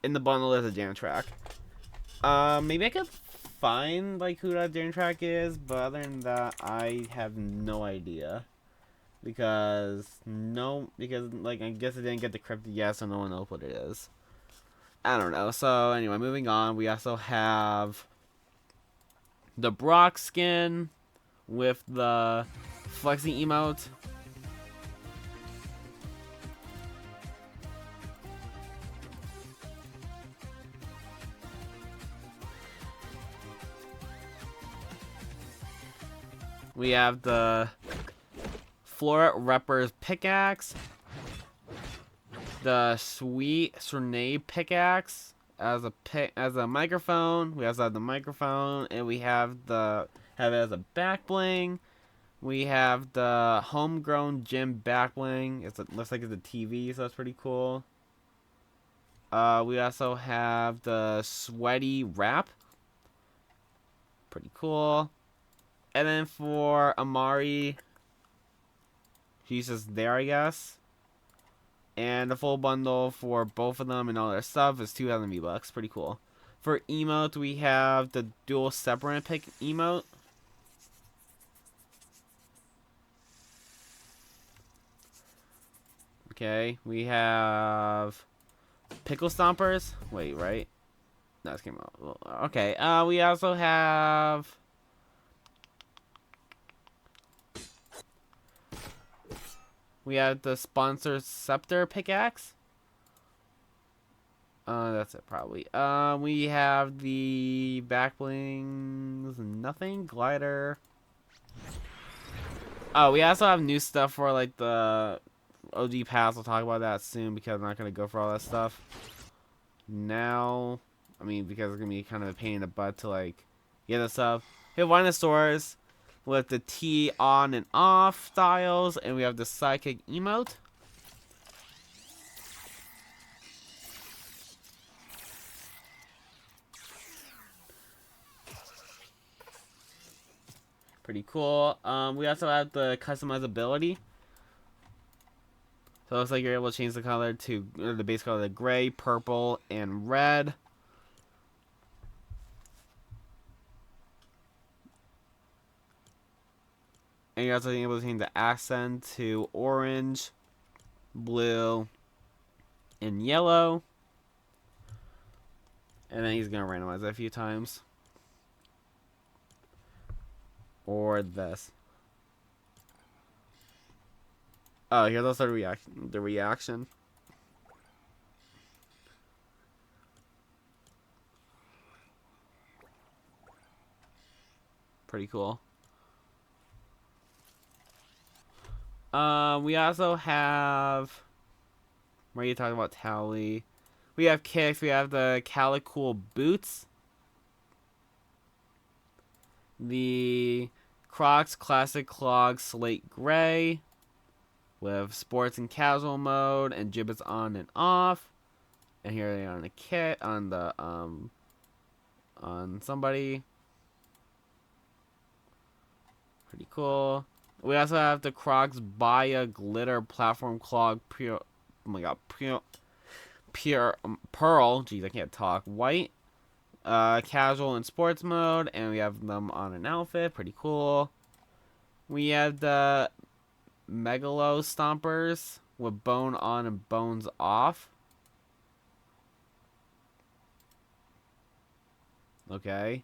in the bundle there's a jam track. Maybe I could find like who that jam track is, but other than that, I have no idea. Because like I guess it didn't get decrypted yet, so no one knows what it is. I don't know. So anyway, moving on, we also have the Brock skin with the flexing emote. We have the Flora Repper's pickaxe, the Sweet Sernay pickaxe as a microphone. We also have the microphone, and we have it as a back bling. We have the Homegrown Gym back bling. Looks like it's a TV, so that's pretty cool. We also have the Sweaty wrap. Pretty cool. And then for Amari, he's just there, I guess. And the full bundle for both of them and all their stuff is 2,000 V-Bucks. Pretty cool. For emote, we have the dual separate pick emote. Okay, we have Pickle Stompers. Wait, right? No, this came out. Okay, we also have the Sponsor Scepter pickaxe. That's it probably. We have the back blings, nothing, glider. Oh, we also have new stuff for like the OG pass. We'll talk about that soon because I'm not gonna go for all that stuff now. I mean, because it's gonna be kind of a pain in the butt to like get this stuff. We have Rhinosaurs with the T on and off styles, and we have the Psychic emote. Pretty cool. We also have the customizability. So it looks like you're able to change the color to the base color to gray, purple, and red. And you're also able to change the accent to orange, blue, and yellow. And then he's going to randomize it a few times. Or this. Oh, here's also the reaction. Pretty cool. We also have. Where are you talking about Tally? We have kicks. We have the Calicool boots. The Crocs Classic Clog Slate Gray. With sports and casual mode and gibbets on and off. And here they are on the kit on the on somebody. Pretty cool. We also have the Crocs Baya Glitter Platform Clog Pure. Oh my god, pure Pearl. Jeez, I can't talk. White, casual and sports mode, and we have them on an outfit. Pretty cool. We have the Megalo Stompers with bone on and bones off. Okay.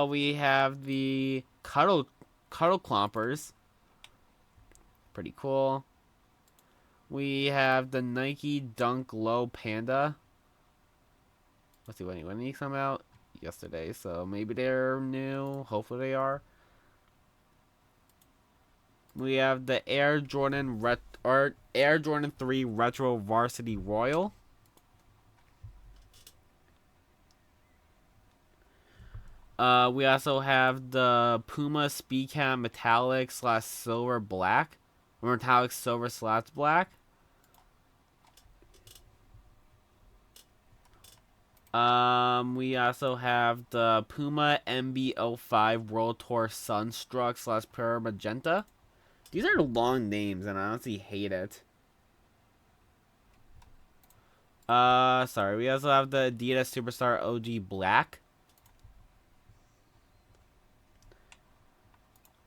We have the Cuddle Clompers. Pretty cool. We have the Nike Dunk Low Panda. Let's see, when did these come out? Yesterday, so maybe they're new. Hopefully they are. We have the Air Jordan Air Jordan 3 Retro Varsity Royal. We also have the Puma Speedcat Metallic / Silver Black, or Metallic Silver / Black. We also have the Puma MB05 World Tour Sunstruck / Pure Magenta. These are long names, and I honestly hate it. Sorry. We also have the Adidas Superstar OG Black.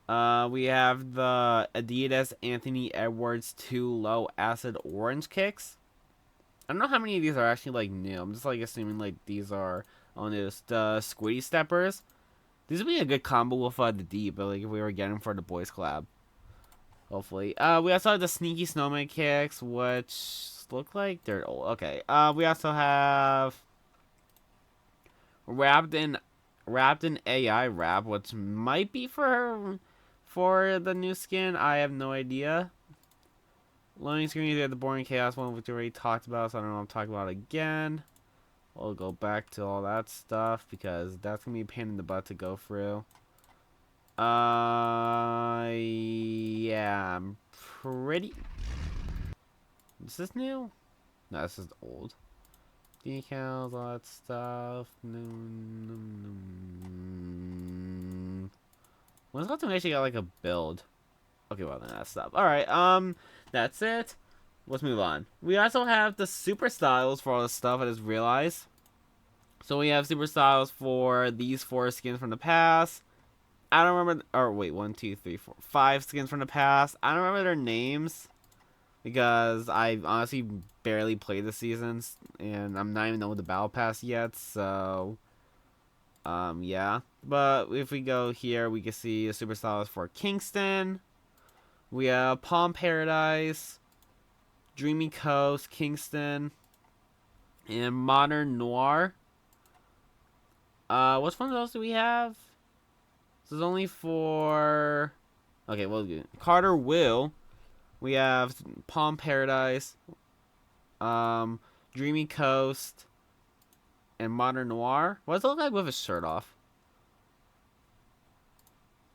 We have the Adidas Anthony Edwards 2 Low Acid Orange Kicks. I don't know how many of these are actually, like, new. I'm just, like, assuming, like, these are on this. The Squiddy Steppers. These would be a good combo with the D, but, like, if we were getting for the boys collab. Hopefully. We also have the Sneaky Snowman Kicks, which look like they're old. Okay. We also have Wrapped in AI Wrap, which might be for the new skin. I have no idea. Loading screens, we have the Boring Chaos one, which we already talked about, so I don't know what I'm talking about again. We'll go back to all that stuff, because that's going to be a pain in the butt to go through. Yeah, I'm pretty... Is this new? No, this is old. Decals, all that stuff. When's about to actually got like a build? Okay, well then that's stuff. Alright, that's it. Let's move on. We also have the super styles for all this stuff, I just realized. So we have super styles for these 4 skins from the past. I don't remember, or wait, 1, 2, 3, 4, 5 skins from the past. I don't remember their names, because I honestly barely played the seasons, and I'm not even done with the battle pass yet, so yeah. But if we go here, we can see the super styles for Kingston. We have Palm Paradise, Dreamy Coast, Kingston, and Modern Noir. Which ones else do we have? This is only for... Okay, well, Carter Will. We have Palm Paradise, Dreamy Coast, and Modern Noir. What does it look like with his shirt off?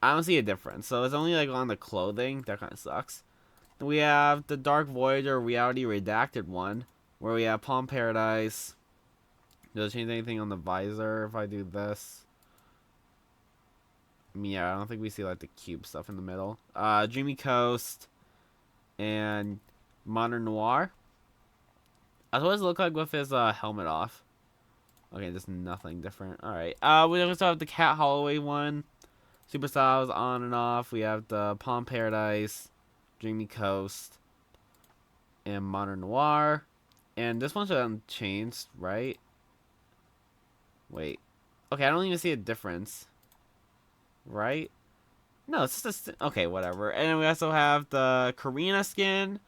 I don't see a difference. So it's only like on the clothing. That kind of sucks. We have the Dark Voyager Reality Redacted one, where we have Palm Paradise. Does it change anything on the visor if I do this? I mean, yeah, I don't think we see like the cube stuff in the middle. Dreamy Coast and Modern Noir. That's what does it look like with his helmet off. Okay, just nothing different. Alright. We also have the Cat Holloway one. Super Styles on and off. We have the Palm Paradise, Dreamy Coast, and Modern Noir. And this one shouldn't change, right? Wait. Okay, I don't even see a difference. Right? No, it's just a... Okay, whatever. And then we also have the Karina skin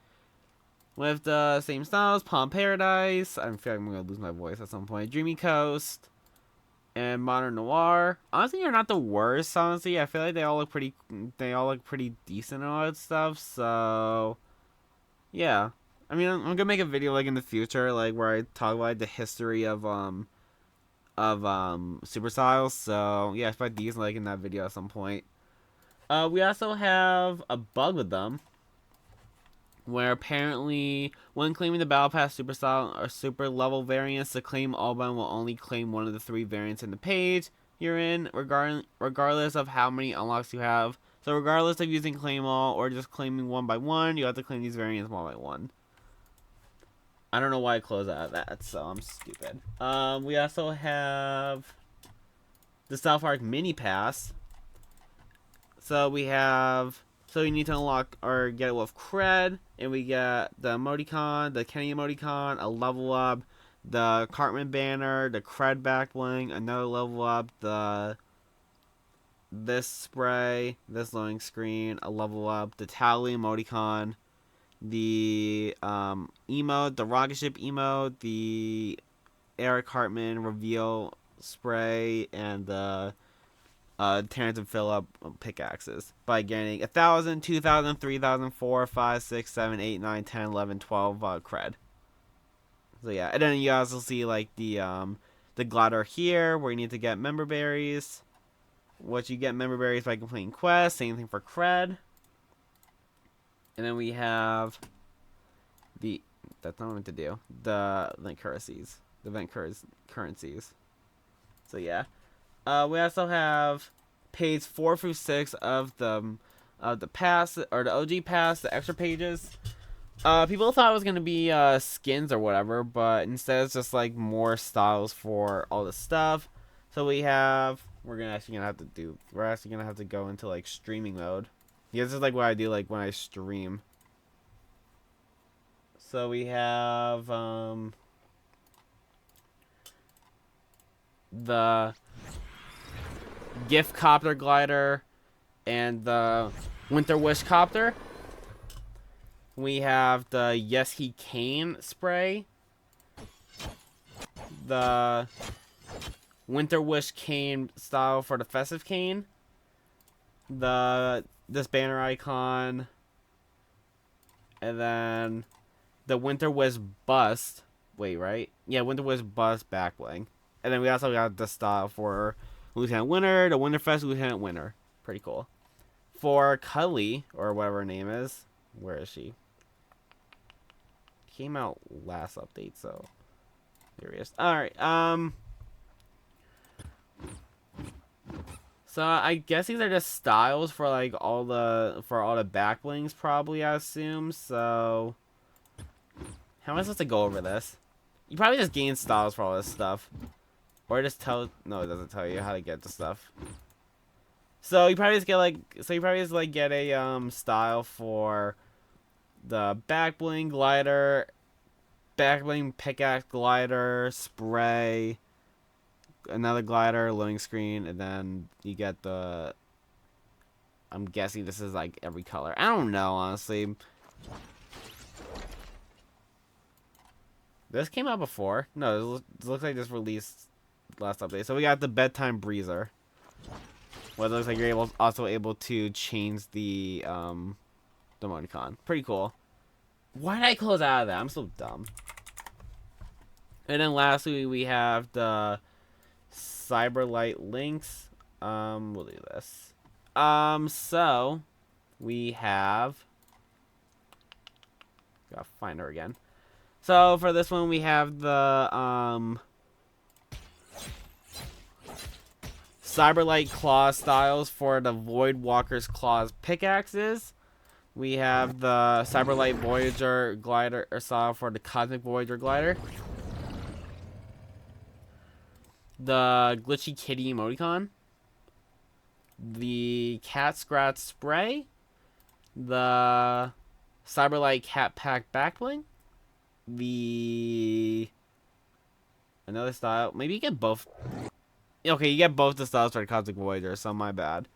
with the same styles. Palm Paradise. I feel like I'm going to lose my voice at some point. Dreamy Coast. And Modern Noir. Honestly, they're not the worst, honestly. I feel like they all look pretty decent and all that stuff. So, yeah. I mean, I'm going to make a video, like, in the future, like, where I talk about like, the history of Super Styles. So, yeah, expect these, like, in that video at some point. We also have a bug with them, where apparently when claiming the Battle Pass Super Style or Super Level variants, the claim all button will only claim one of the 3 variants in the page you're in, regardless of how many unlocks you have. So regardless of using claim all or just claiming one by one, you have to claim these variants one by one. I don't know why I closed out of that, so I'm stupid. We also have the South Park Mini Pass. So we have... So you need to unlock or get it with cred, and we get the emoticon, the Kenny emoticon, a level up, the Cartman banner, the cred back bling, another level up, this spray, this loading screen, a level up, the tally emoticon, the emote, the rocket ship emote, the Eric Hartman reveal spray, and the Terrence and Phillip pickaxes by getting 1,000, 2,000, 3,000, 4, 5, 6, 7, 8, 9, 10, 11, 12 cred. So yeah, and then you also see like the glider here where you need to get member berries. What you get member berries by completing quests. Same thing for cred. And then we have the that's not what I meant to do. The event currencies. The event currencies. So yeah. We also have page 4 through 6 of the pass or the OG pass, the extra pages. People thought it was gonna be skins or whatever, but instead it's just like more styles for all the stuff. So we're actually gonna have to go into like streaming mode. Yeah, this is like what I do like when I stream. So we have the gift copter glider and the winter wish copter. We have the Yes He Can spray, the winter wish cane style for the festive cane, this banner icon, and then the winter wish bust. Wait, right? Yeah, winter wish bust back bling. And then we also got the style for Lieutenant Winter, the Winterfest Lieutenant Winter. Pretty cool. For Cully, or whatever her name is. Where is she? Came out last update, so here he is. Alright, so I guess these are just styles for like all the back blings probably, I assume. So how am I supposed to go over this? You probably just gain styles for all this stuff. Or just no, it doesn't tell you how to get the stuff. So you probably just get a style for the back bling glider, back bling pickaxe glider, spray, another glider, loading screen, and then you get the, I'm guessing this is like every color. I don't know, honestly. This came out before. No, it looks like this released last update. So we got the bedtime breezer. Well, it looks like you're also able to change the emoticon. Pretty cool. Why did I close out of that? I'm so dumb. And then lastly, we have the Cyberlight links. We'll do this. So we have. Gotta find her again. So for this one, we have the Cyberlight Claw styles for the Void Walker's Claws pickaxes. We have the Cyberlight Voyager glider or style for the Cosmic Voyager glider. The Glitchy Kitty emoticon. The Cat Scratch spray. The Cyberlight Cat Pack backbling. Another style. Maybe you get both. Okay, you get both the styles for the Cosmic Voyager, so my bad.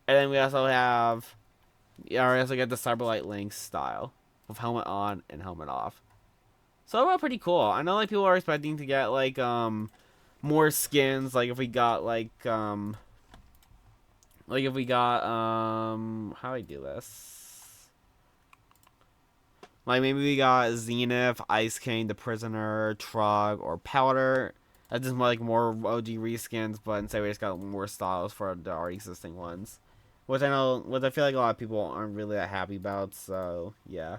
And then we also have, we also get the Cyberlight Lynx style with helmet on and helmet off. So overall, pretty cool. I know like people are expecting to get like more skins. Like if we got how do I do this? Like maybe we got Zenith, Ice King, the Prisoner, Trog, or Powder. That's just more OG reskins, but instead we just got more styles for the already existing ones. Which I feel like a lot of people aren't really that happy about, so yeah.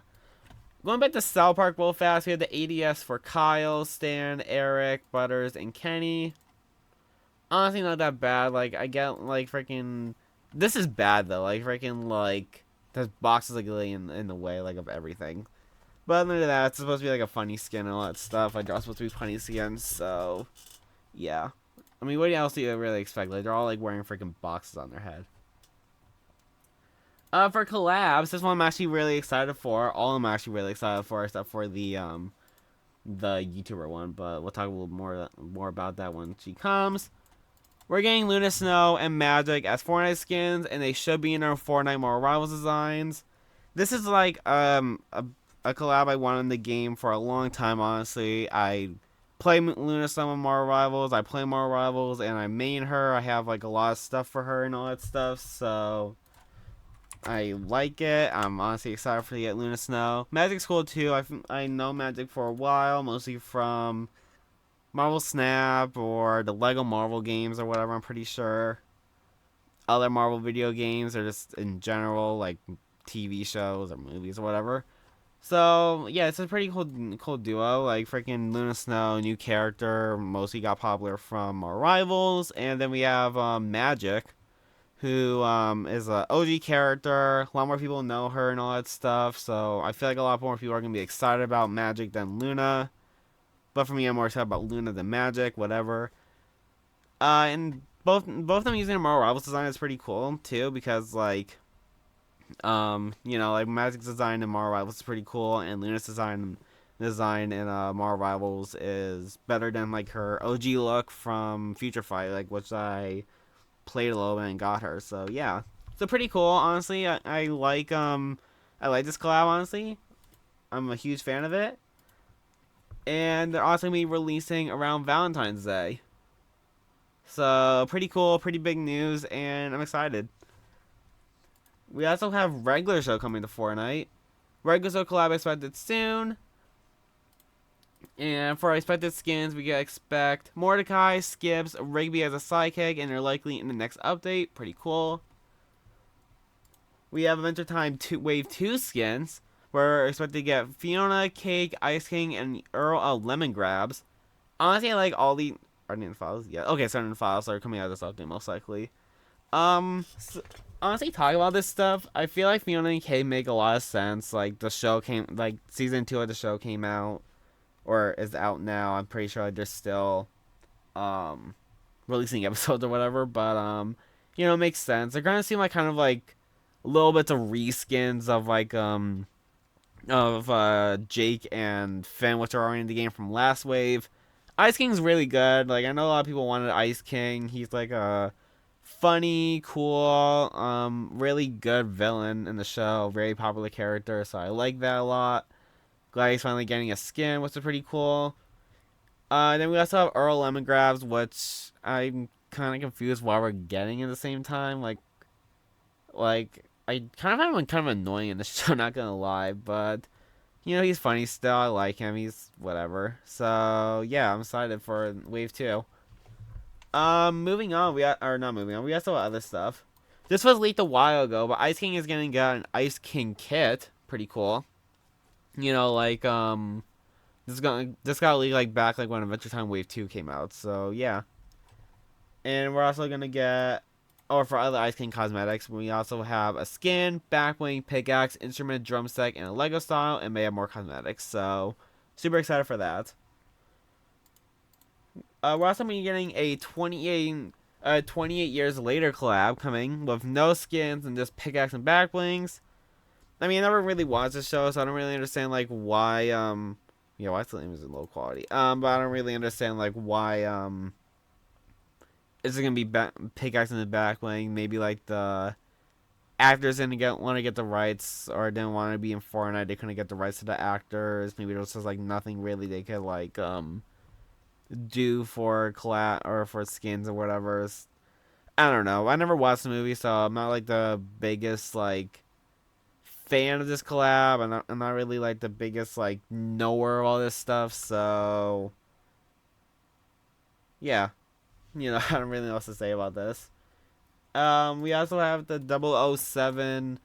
Going back to South Park real fast, we have the ADS for Kyle, Stan, Eric, Butters, and Kenny. Honestly, not that bad. Like, I get, like, freaking... This is bad, though. Like, freaking, like... There's boxes, like, really in the way, like, of everything. But other than that, it's supposed to be, like, a funny skin and all that stuff. Like, they're all supposed to be funny skins, so... Yeah. I mean, what else do you really expect? Like, they're all, like, wearing freaking boxes on their head. For collabs, this one I'm actually really excited for. All I'm actually really excited for, except for the YouTuber one. But we'll talk a little more about that when she comes. We're getting Luna Snow and Magic as Fortnite skins, and they should be in our Fortnite More Rivals designs. This is like a a collab I wanted in the game for a long time, honestly. I play Luna some of Marvel Rivals, I play Marvel Rivals, and I main her. I have like a lot of stuff for her and all that stuff, so I like it. I'm honestly excited for to get Luna Snow. Magic's cool too. I know Magic for a while, mostly from Marvel Snap or the Lego Marvel games or whatever, I'm pretty sure. Other Marvel video games or just in general, like TV shows or movies or whatever. So yeah, it's a pretty cool duo. Like freaking Luna Snow, new character, mostly got popular from our rivals, and then we have Magic, who is a OG character. A lot more people know her and all that stuff. So I feel like a lot more people are gonna be excited about Magic than Luna. But for me, I'm more excited about Luna than Magic. Whatever. And both of them using a Marvel Rivals design is pretty cool too, because like like Magic's design in Marvel Rivals is pretty cool, and Luna's design in Marvel Rivals is better than like her OG look from Future Fight, like which I played a little bit and got her. So yeah, so pretty cool. Honestly, I like this collab. Honestly, I'm a huge fan of it, and they're also gonna be releasing around Valentine's Day. So pretty cool, pretty big news, and I'm excited. We also have regular show coming to Fortnite. Regular show collab expected soon. And for our expected skins, we can expect Mordecai, Skips, Rigby as a sidekick, and they're likely in the next update. Pretty cool. We have Adventure Time 2, Wave 2 skins. We're expected to get Fiona, Cake, Ice King, and Earl of Lemon Grabs. Honestly, I like all the... Are they in the files? Yeah. Okay, so in the files are coming out of this update, most likely. So, honestly, talking about this stuff, I feel like Fiona and Cake make a lot of sense. Like, season 2 of the show came out, or is out now. I'm pretty sure they're still, releasing episodes or whatever, but, it makes sense. They're gonna seem like kind of like little bits of reskins of like, Jake and Finn, which are already in the game from last wave. Ice King's really good. Like, I know a lot of people wanted Ice King. He's like a funny, cool, really good villain in the show. Very popular character, so I like that a lot. Glad he's finally getting a skin, which is pretty cool. Then we also have Earl Lemongrabs, which I'm kind of confused why we're getting at the same time. Like I kind of find him kind of annoying in the show, not gonna lie, but he's funny still. I like him. He's whatever. So yeah, I'm excited for Wave 2. Moving on, not moving on. We also have other stuff. This was leaked a while ago, but Ice King is gonna get an Ice King kit. Pretty cool. This got leaked like back like when Adventure Time Wave 2 came out. So yeah. And we're also gonna get, or for other Ice King cosmetics, we also have a skin, backwing, pickaxe, instrument, drumstick, and a Lego style, and may have more cosmetics. So super excited for that. We're also going to be getting a 28 years later collab coming with no skins and just pickaxe and backwings. I mean, I never really watched the show, so I don't really understand like why why the name is in low quality. But I don't really understand like why is it gonna be pickaxe and the backwing? Maybe like the actors didn't want to get the rights, or didn't want to be in Fortnite. They couldn't get the rights to the actors. Maybe there was just like nothing really they could like do for collab or for skins or whatever. I don't know. I never watched the movie, so I'm not like the biggest like fan of this collab. I'm not really like the biggest like knower of all this stuff. So yeah, I don't really know what to say about this. We also have the 007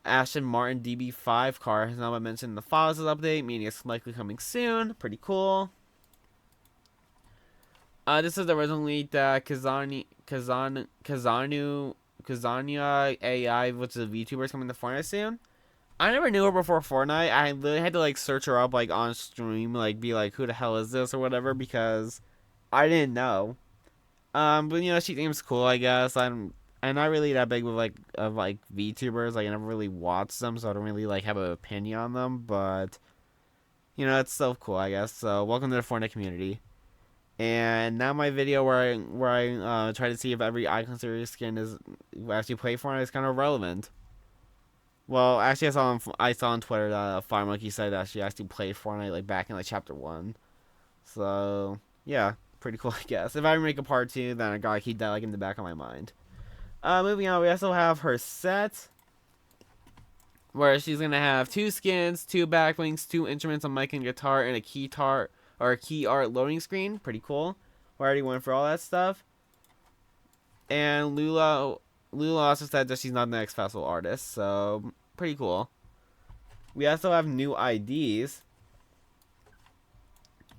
Aston Martin DB5 car. Has now been mentioned in the files update, meaning it's likely coming soon. Pretty cool. This is originally the Kazania AI, which is a VTuber coming to Fortnite soon. I never knew her before Fortnite. I literally had to like search her up like on stream, like be like, who the hell is this or whatever, because I didn't know. But she seems cool, I guess. I'm not really that big with like VTubers. Like I never really watched them, so I don't really like have an opinion on them. But it's still cool, I guess. So welcome to the Fortnite community. And now my video where I try to see if every icon series skin is actually play Fortnite is kind of relevant. Well, actually, I saw on Twitter that Fire Monkey said that she actually played Fortnite like back in like chapter 1. So yeah, pretty cool, I guess. If I ever make a part 2, then I gotta keep that like in the back of my mind. Moving on, we also have her set, where she's gonna have 2 skins, 2 backwings, 2 instruments, a mic and guitar, and a key art loading screen. Pretty cool. We already went for all that stuff. And Lula also said that she's not the next festival artist, so pretty cool. We also have new IDs.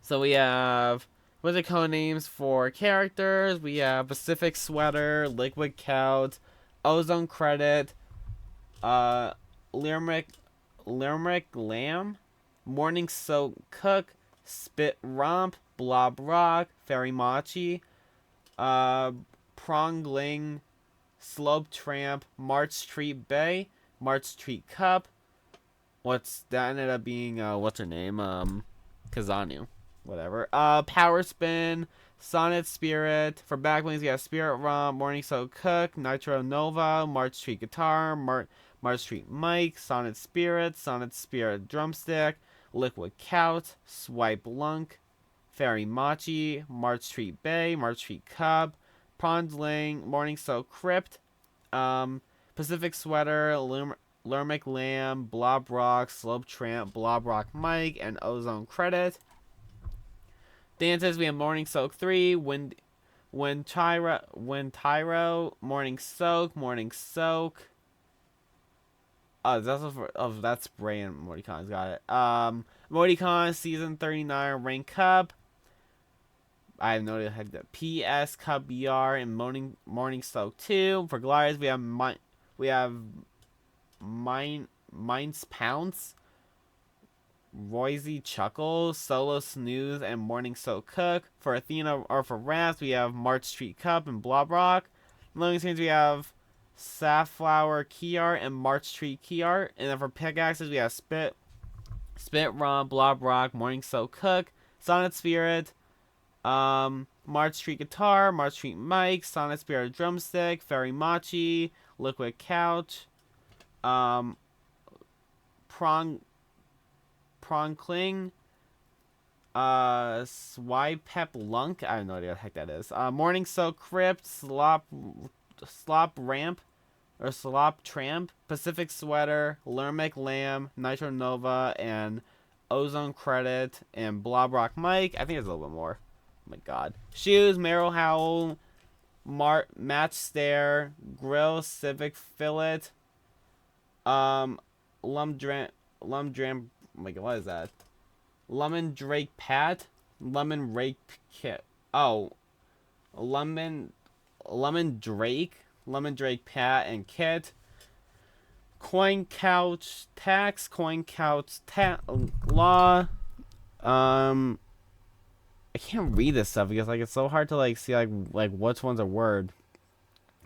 So we have what are the code names for characters? We have Pacific Sweater, Liquid Couch, Ozone Credit, Limerick Lamb, Morning Soak Cook, Spit Romp, Blob Rock, Fairy Machi, Prongling, Slope Tramp, March Street Bay, March Street Cup. What's that ended up being? What's her name? Kazanu. Whatever. Power Spin, Sonnet Spirit. For backwings, we have Spirit Romp, Morning So Cook, Nitro Nova, March Street Guitar, March Street Mic, Sonnet Spirit Drumstick, Liquid Couch, Swipe Lunk, Fairy Machi, March Street Bay, March Street Cub, Pondling, Morning So Crypt, Pacific Sweater, Lermic Lamb, Blob Rock, Slope Tramp, Blob Rock Mike, and Ozone Credit. Dances, we have Morning Soak 3, Tyro, Morning Soak. Oh, that's also for, oh, that's Bray and Morticon's got it. Morticon Season 39 Rank Cup. I have no idea how to do that. PS Cup BR and Morning Soak 2. For gliders, we have Minds Pounce, Roisy Chuckle, Solo Snooze, and Morning So Cook. For Athena or for Rafts, we have March Street Cup and Blob Rock. Loading screens, we have Safflower Key Art and March Street Key Art. And then for pickaxes, we have Spit Romp, Blob Rock, Morning So Cook, Sonnet Spirit, March Street Guitar, March Street Mic, Sonnet Spirit Drumstick, Fairy Machi, Liquid Couch, Prong Cling, Swipe Pep Lunk. I have no idea what the heck that is. Morning So Crypt, Slop Ramp, or Slop Tramp, Pacific Sweater, Lermic Lamb, Nitro Nova, and Ozone Credit, and Blob Rock Mike. I think there's a little bit more. Oh my god. Shoes, Merrill Howl, Match Stare, Grill, Civic Fillet, Lumdram, oh my god, what is that? Lemon Drake Pat, Lemon Rake Kit. Oh, Lemon Drake Pat and Kit. Coin Couch Tax, Law. I can't read this stuff because like it's so hard to like see like which ones are words.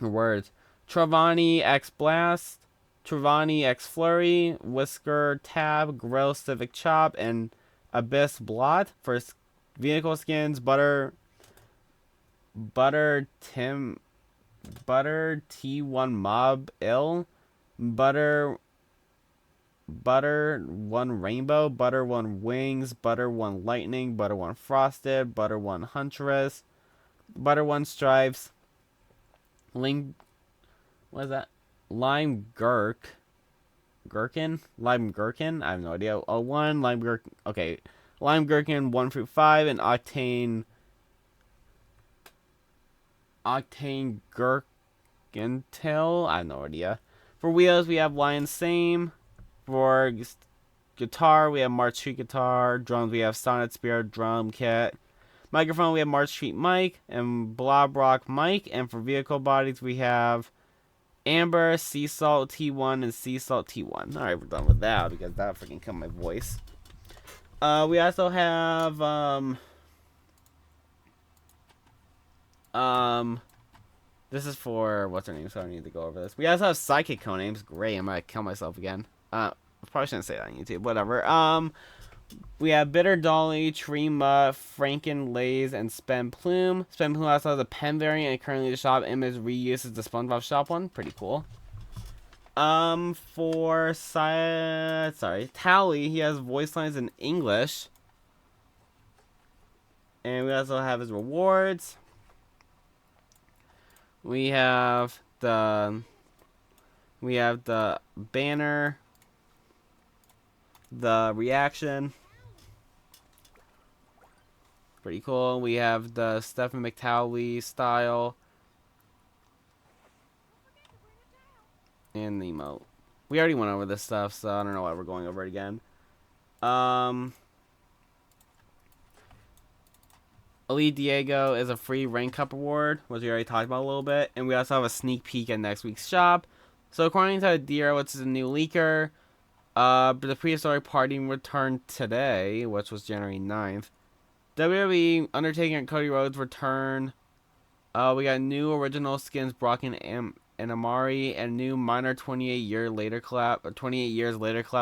Travani X Blast, Travani X Flurry, Whisker Tab, Grill Civic Chop, and Abyss Blot. For vehicle skins, Butter T1 Mob Ill, Butter 1 Rainbow, Butter 1 Wings, Butter 1 Lightning, Butter 1 Frosted, Butter 1 Huntress, Butter 1 Stripes, what is that? Lime Gherkin? Lime Gherkin? I have no idea. Oh, 1 Lime Gherkin. Okay. Lime Gherkin 1 through 5 and Octane Gherkintail. I have no idea. For wheels, we have Lion Same. For guitar, we have March Street Guitar. Drums, we have Sonnet Spirit Drum Kit. Microphone, we have March Street Mic and Blob Rock Mic. And for vehicle bodies, we have Amber, Sea Salt T1, and Sea Salt T1. Alright, we're done with that because that freaking killed my voice. We also have this is for what's her name, so I need to go over this. We also have Psychic codenames. Great, I might kill myself again. I probably shouldn't say that on YouTube. Whatever. We have Bitter Dolly, Tree Mutt, Franken Lays, and Spend Plume. Spend Plume also has a pen variant, and currently the shop image reuses the SpongeBob shop one. Pretty cool. For Tally, he has voice lines in English. And we also have his rewards. We have the banner, the reaction. Pretty cool. We have the Stephen McTowley style. And the emote. We already went over this stuff, so I don't know why we're going over it again. Elite Diego is a free rank up award, which we already talked about a little bit. And we also have a sneak peek at next week's shop. So according to Adira, which is a new leaker, the prehistoric party returned today, which was January 9th. WWE, Undertaker, and Cody Rhodes return. We got new original skins, Brock and Amari, and new minor 28 years later collab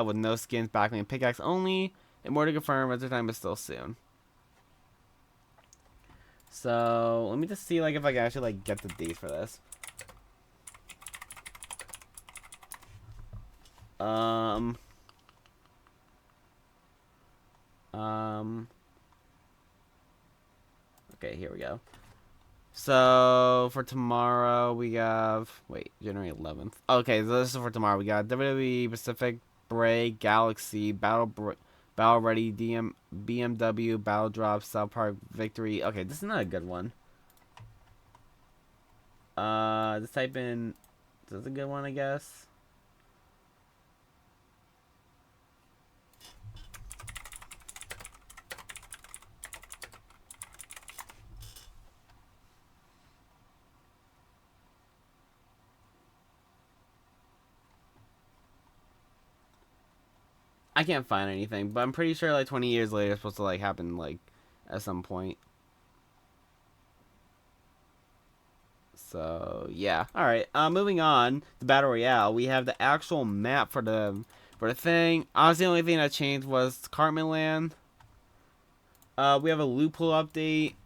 with no skins, backlink, and pickaxe only. And more to confirm, as the time is still soon. So let me just see if I can actually get the dates for this. Okay, here we go. So for tomorrow we have January 11th. Okay, so this is for tomorrow. We got WWE Pacific Bray Galaxy Battle Ready BMW Battle Drop South Park Victory. Okay, this is not a good one. Just type in. This is a good one, I guess. I can't find anything, but I'm pretty sure 20 years later it's supposed to happen at some point. So yeah. All right. Moving on to Battle Royale, we have the actual map for the thing. Honestly, the only thing that changed was Cartman Land. We have a loophole update.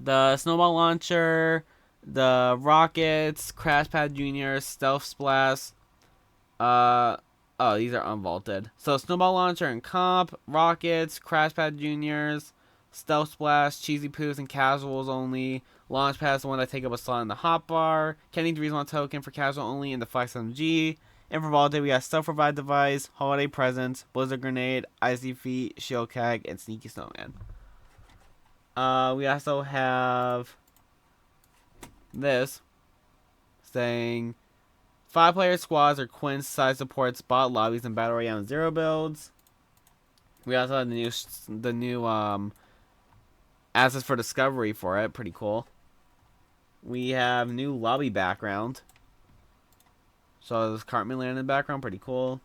The snowball launcher, the rockets, Crash Pad Junior, Stealth Splash. Oh, these are unvaulted. So snowball launcher and comp, rockets, Crash Pad Juniors, Stealth Splash, Cheesy Poos, and casuals only. Launch pad is the one that take up a slot in the hotbar. Kenny 3's token for casual only in the Flex MG. And for vaulted, we got Self Revive Device, Holiday Presents, Blizzard Grenade, Icy Feet, Shield Keg, and Sneaky Snowman. We also have this saying 5-player squads or Quinn size support spot lobbies and Battle Royale and Zero builds. We also have the new assets for discovery for it. Pretty cool. We have new lobby background. So there's Cartman Land in the background. Pretty cool.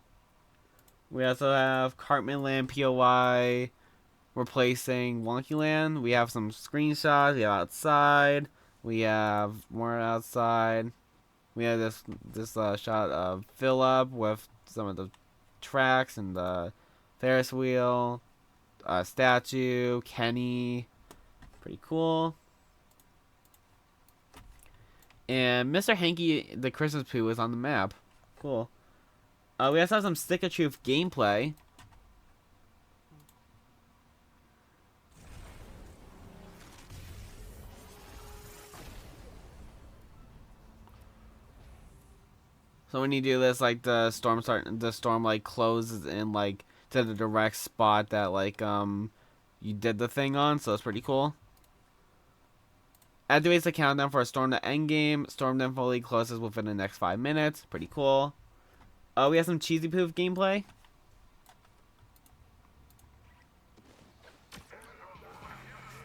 We also have Cartman Land POI replacing Wonky Land. We have some screenshots. We have outside. We have more outside. We have this shot of Philip with some of the tracks and the Ferris wheel, statue, Kenny. Pretty cool. And Mr. Hanky the Christmas Poo is on the map. Cool. We also have some Stick of Truth gameplay. So when you do this, the storm closes in to the direct spot that you did the thing on, so it's pretty cool. Activates the countdown for a storm to end game. Storm then fully closes within the next 5 minutes. Pretty cool. We have some Cheesy Poof gameplay.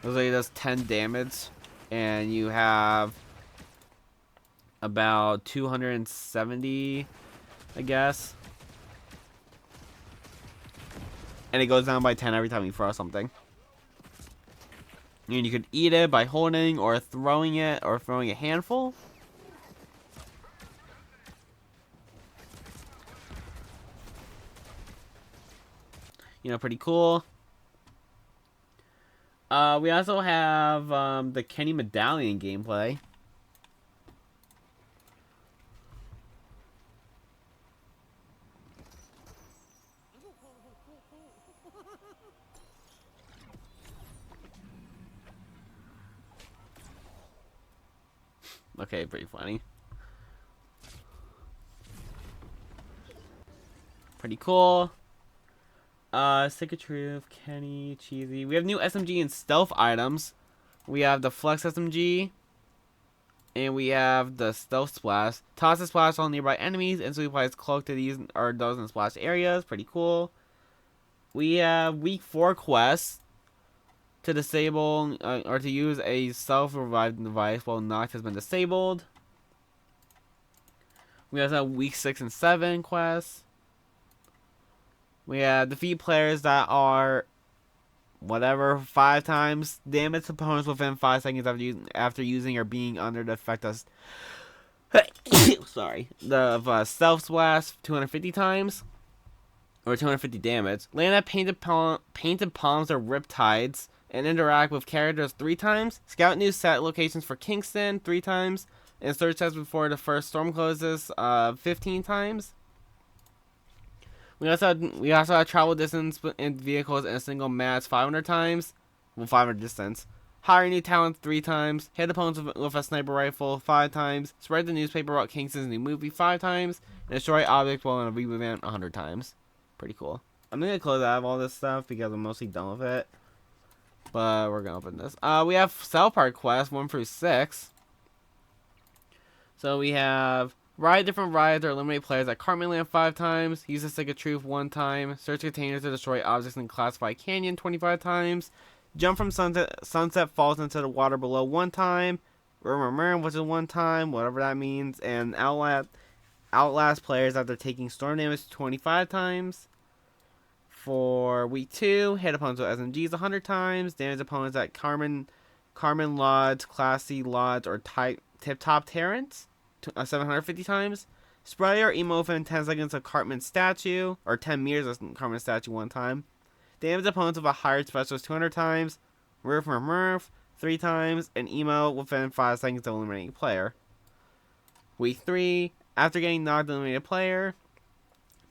Looks like it does 10 damage, and you have about 270, I guess. And it goes down by 10 every time you throw something. And you could eat it by holding or throwing it, or throwing a handful. Pretty cool. We also have the Kenny Medallion gameplay. Okay, pretty funny. Pretty cool. Stick of Truth, Kenny, Cheesy. We have new SMG and stealth items. We have the Flex SMG. And we have the Stealth Splash. Toss a splash on nearby enemies. Instantly applies cloak to these or those in splash areas. Pretty cool. We have week 4 quests. To disable or to use a self-revived device while knocked has been disabled. We also have week 6 and 7 quests. We have defeat players that are whatever 5 times damage opponents within 5 seconds after using or being under the effect of sorry, the stealth splash 250 times or 250 damage. Land at painted palms or riptides and interact with characters 3 times. Scout new set locations for Kingston 3 times. And search tests before the first storm closes 15 times. We also have travel distance in vehicles in a single match 500 times. Well, 500 distance. Hire new talent 3 times. Hit opponents with a sniper rifle 5 times. Spread the newspaper about Kingston's new movie 5 times. And destroy objects while in a reboot event 100 times. Pretty cool. I'm going to close out of all this stuff because I'm mostly done with it. But we're going to open this. We have South Park quests 1 through 6. So we have ride different rides or eliminate players at Cartman Land 5 times. Use the Stick of Truth 1 time. Search containers to destroy objects in Classified Canyon 25 times. Jump from Sunset Falls into the water below 1 time. Which is 1 time, whatever that means. And outlast players after taking storm damage 25 times. For week 2, hit opponents with SMGs 100 times. Damage opponents at Carmen Lodge, Class C Lodge, or Tip Top Terrace 750 times. Spray or emo within 10 seconds of Cartman statue, or 10 meters of Cartman statue 1 time. Damage opponents with a higher specialist 200 times. Murph 3 times. And emo within 5 seconds of eliminating player. Week 3, after getting knocked, eliminate a player.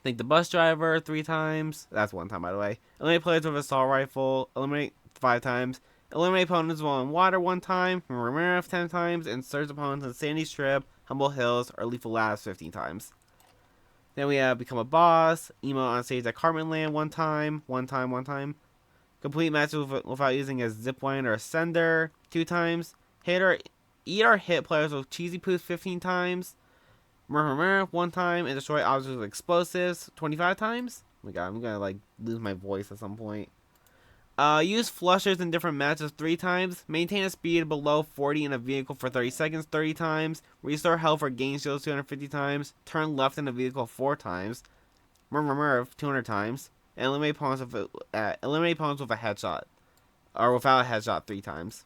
Think the bus driver 3 times. That's 1 time, by the way. Eliminate players with assault rifle. Eliminate 5 times. Eliminate opponents while in water 1 time. Remember 10 times. And search opponents in Sandy Strip, Humble Hills, or Lethal Labs 15 times. Then we have Become a Boss. Emo on stage at Cartman Land 1 time. 1 time. Complete matches without using a zipline or a sender 2 times. Eat or hit players with Cheesy Poos 15 times. 1 time. And destroy objects with explosives 25 times. Oh my god, I'm gonna like lose my voice at some point. Use flushers in different matches 3 times. Maintain a speed below 40 in a vehicle for 30 seconds 30 times. Restore health or gain shields 250 times. Turn left in a vehicle 4 times. Murph 200 times. And eliminate opponents with a headshot. Or without a headshot 3 times.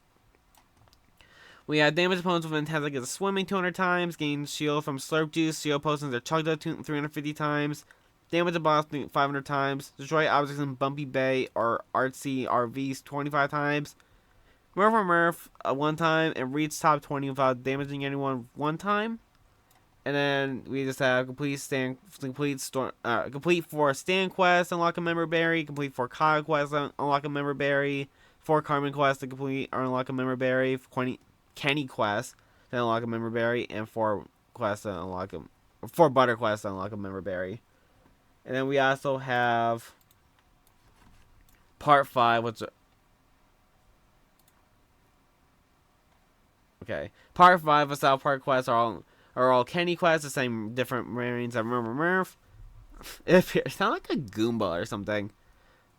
We have damage opponents within 10 seconds of swimming 200 times. Gain shield from Slurp Juice. Shield potions are chugged up 350 times. Damage a boss 500 times. Destroy objects in Bumpy Bay or Artsy RVs 25 times. Murph 1 time. And reach top 20 without damaging anyone 1 time. And then we just have complete 4 stand quests, unlock a member berry. Complete 4 Kyle quests, unlock a member berry. 4 Carmen quests to complete or unlock a member berry. Kenny quests to unlock a member berry. And 4 quests to unlock 4 butter quests to unlock a member berry. And then we also have Part 5, which... Okay. Part 5 of South Park quests are all Kenny quests, the same different marines that Murph. It sounds like a Goomba or something.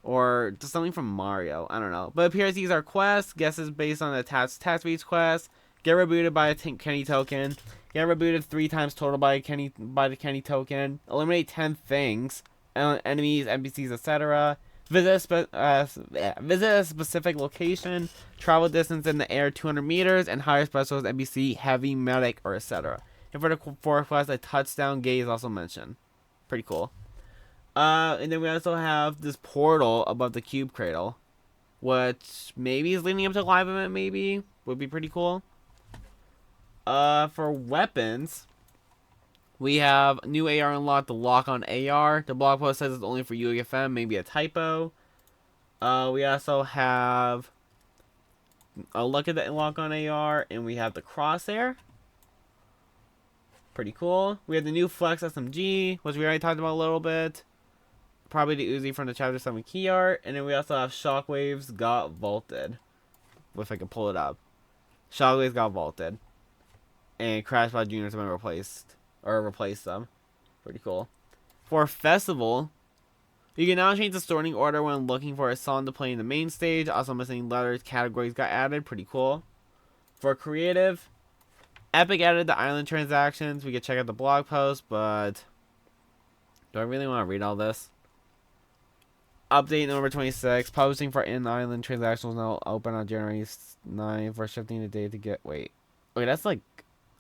Or just something from Mario. I don't know. But it appears these are quests. Guesses based on the attached task for each quest. Get rebooted by a Kenny token. Get rebooted 3 times total by the Kenny token. Eliminate 10 things. Enemies, NPCs, etc. Visit a specific location. Travel distance in the air 200 meters. And hire specialist NPC, heavy, medic, or etc. And for the 4th quest, a touchdown gate is also mentioned. Pretty cool. And then we also have this portal above the cube cradle, which maybe is leading up to a live event. Maybe would be pretty cool. For weapons, we have new AR unlocked. The lock on AR. The blog post says it's only for UEFM. Maybe a typo. We also have a look at the lock on AR, and we have the crosshair. Pretty cool. We have the new Flex SMG, which we already talked about a little bit. Probably the Uzi from the Chapter 7 key art. And then we also have Shockwaves Got Vaulted. If I can pull it up. Shockwaves Got Vaulted. And Crashbot Juniors have been replaced. Or replaced them. Pretty cool. For Festival, you can now change the sorting order when looking for a song to play in the main stage. Also, missing letters categories got added. Pretty cool. For Creative, Epic added the island transactions. We could check out the blog post, but do I really want to read all this? Update November 26th. Publishing for in-island transactions now open on January 9th. For shifting the date to get... Wait, that's like...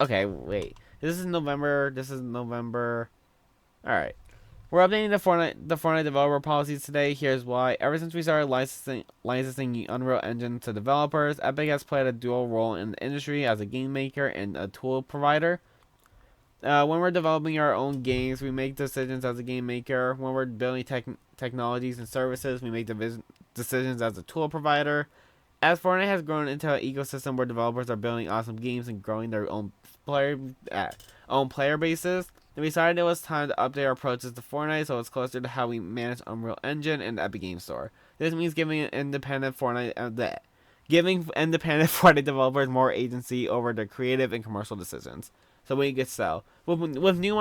Okay, wait. This is November. Alright. We're updating the Fortnite developer policies today. Here's why. Ever since we started licensing Unreal Engine to developers, Epic has played a dual role in the industry as a game maker and a tool provider. When we're developing our own games, we make decisions as a game maker. When we're building technologies and services, we make decisions as a tool provider. As Fortnite has grown into an ecosystem where developers are building awesome games and growing their own player bases, we decided it was time to update our approaches to Fortnite so it's closer to how we manage Unreal Engine and the Epic Game Store. This means giving independent Fortnite developers more agency over their creative and commercial decisions. So we can sell with new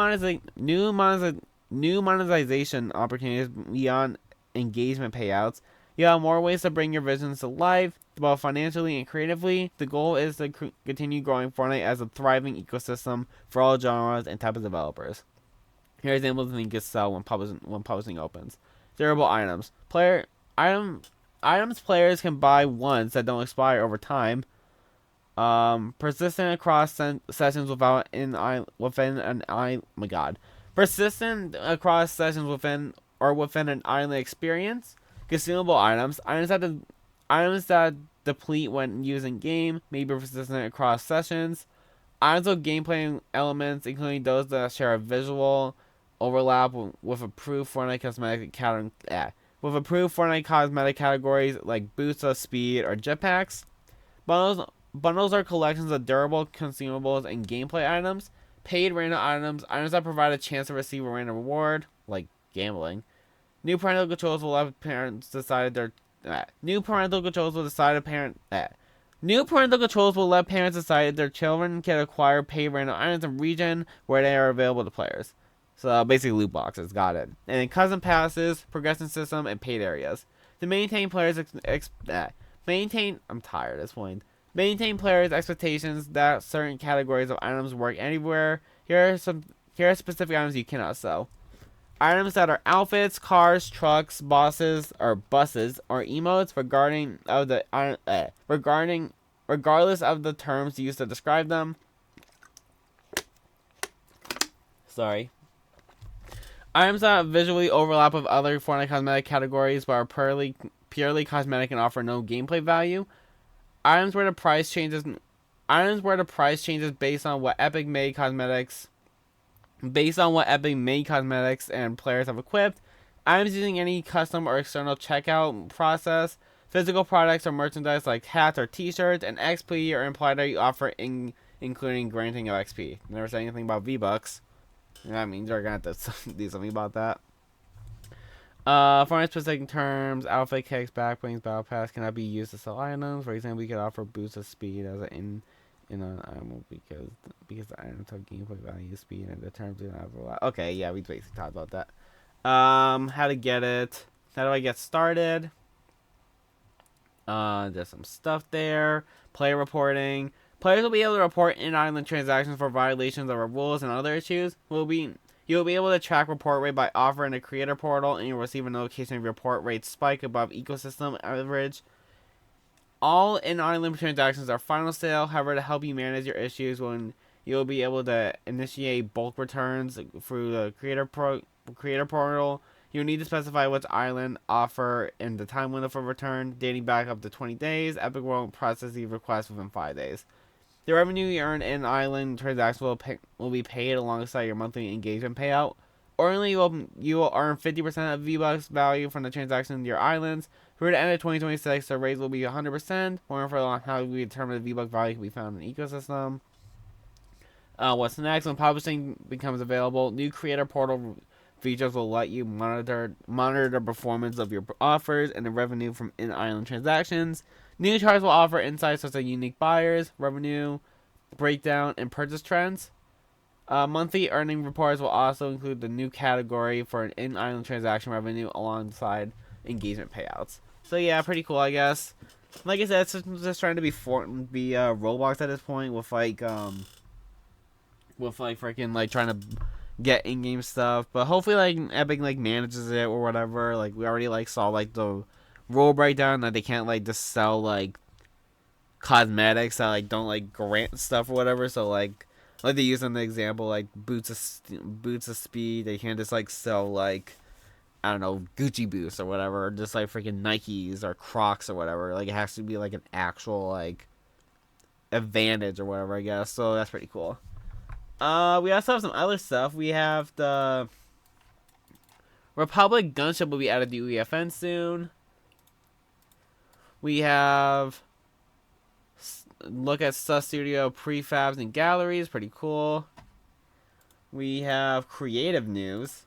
monetization opportunities beyond engagement payouts. You have more ways to bring your visions to life, both financially and creatively. The goal is to continue growing Fortnite as a thriving ecosystem for all genres and types of developers. Here are examples of things you can sell when publishing opens. Durable items. Items players can buy once that don't expire over time. Persistent across sessions within persistent across sessions within an island experience. Consumable items. Items that deplete when using game, may be persistent across sessions. Items with gameplay elements, including those that share a visual overlap with approved Fortnite cosmetic categories like boosts of speed or jetpacks. Bundles are collections of durable consumables and gameplay items. Paid random items that provide a chance to receive a random reward, like gambling. New parental controls will let parents decide their New parental controls will let parents decide if their children can acquire paid random items in region where they are available to players. So basically loot boxes, got it. And then custom passes, progression system, and paid areas. To maintain players Maintain players' expectations that certain categories of items work anywhere. Here are specific items you cannot sell. Items that are outfits, cars, trucks, buses, or emotes regardless of the terms used to describe them. Sorry. Items that visually overlap with other Fortnite cosmetic categories but are purely cosmetic and offer no gameplay value. Items where the price changes based on what Epic made cosmetics and players have equipped. Items using any custom or external checkout process. Physical products or merchandise like hats or t-shirts, and XP or implied that you offer including granting of XP. Never say anything about V-Bucks. That means they're gonna have to do something about that. For specific terms, outfit kicks, backblings, battle pass cannot be used to sell items. For example, we could offer boost of speed as in an item because the items have gameplay value, speed, and the terms do not have a lot. Okay, yeah, we basically talked about that. How to get it? How do I get started? There's some stuff there. Player reporting. Players will be able to report in-island transactions for violations of our rules and other issues. You will be able to track report rate by offering a creator portal, and you'll receive a notification if your report rate spike above ecosystem average. All in-island transactions are final sale. However, to help you manage your issues, you'll be able to initiate bulk returns through the creator portal. You'll need to specify which island offer and the time window for return, dating back up to 20 days. Epic won't process the request within 5 days. The revenue you earn in island transactions will be paid alongside your monthly engagement payout. Only you will earn 50% of V-Bucks value from the transaction in your islands. For the end of 2026, the raise will be 100%. More info on how we determine the V-Buck value can be found in the ecosystem. What's next? When publishing becomes available, new creator portal features will let you monitor the performance of your offers and the revenue from in-island transactions. New charts will offer insights such as unique buyers, revenue breakdown, and purchase trends. Monthly earning reports will also include the new category for an in-island transaction revenue alongside engagement payouts. So yeah, pretty cool, I guess. Like I said, it's just trying to be Roblox at this point with freaking like trying to get in-game stuff. But hopefully like Epic like manages it or whatever. Like we already like saw like the rule breakdown that they can't like just sell like cosmetics that like don't like grant stuff or whatever. So like they use in the example like boots of speed. They can't just like sell like I don't know Gucci boots or whatever, or just like freaking Nikes or Crocs or whatever. Like it has to be like an actual like advantage or whatever, I guess. So that's pretty cool. We also have some other stuff. We have the Republic gunship will be added to UEFN soon. We have look at Sus Studio prefabs and galleries, pretty cool. We have creative news.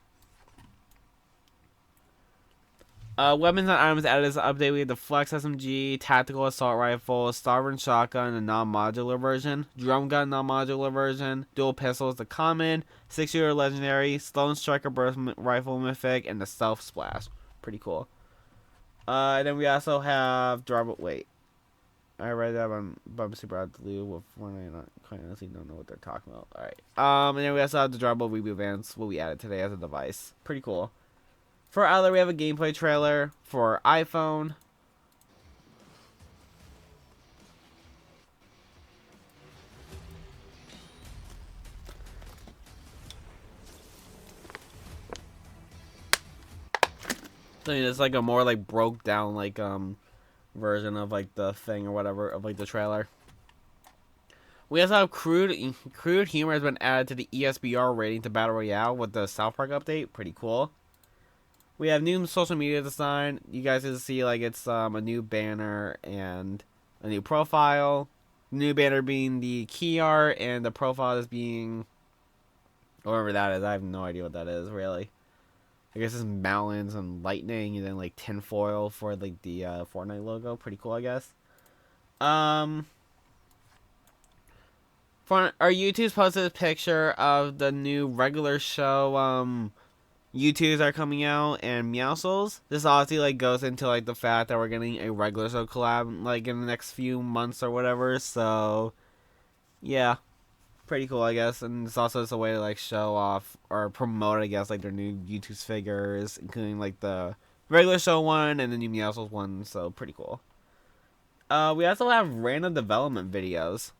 Weapons and items added as an update. We have the Flex SMG, Tactical Assault Rifle, Sovereign Shotgun, the non-modular version, Drum Gun non-modular version, Dual Pistols, the common, 6-shooter legendary, Stone Striker Burst Rifle mythic, and the Stealth Splash. Pretty cool. And then we also have wait. I read that but I'm super out of the loop with Fortnite. I quite honestly don't know what they're talking about. Alright. And then we also have the Drawable Reboot Vans will be added today as a device. Pretty cool. For other, we have a gameplay trailer for iPhone. So it's like a more like broke down like version of like the thing or whatever of like the trailer. We also have crude humor has been added to the ESBR rating to Battle Royale with the South Park update. Pretty cool. We have new social media design. You guys can see like it's a new banner and a new profile. New banner being the key art and the profile is being whatever that is. I have no idea what that is really. I guess it's mountains and lightning and then like tinfoil for like the Fortnite logo. Pretty cool, I guess. For our YouTube's posted a picture of the new regular show YouTubes are coming out and Meowscles. This obviously like goes into like the fact that we're getting a regular show collab like in the next few months or whatever. So yeah, pretty cool I guess. And it's also just a way to like show off or promote I guess like their new YouTube figures, including like the regular show one and the new Meowscles one. So pretty cool. We also have random development videos.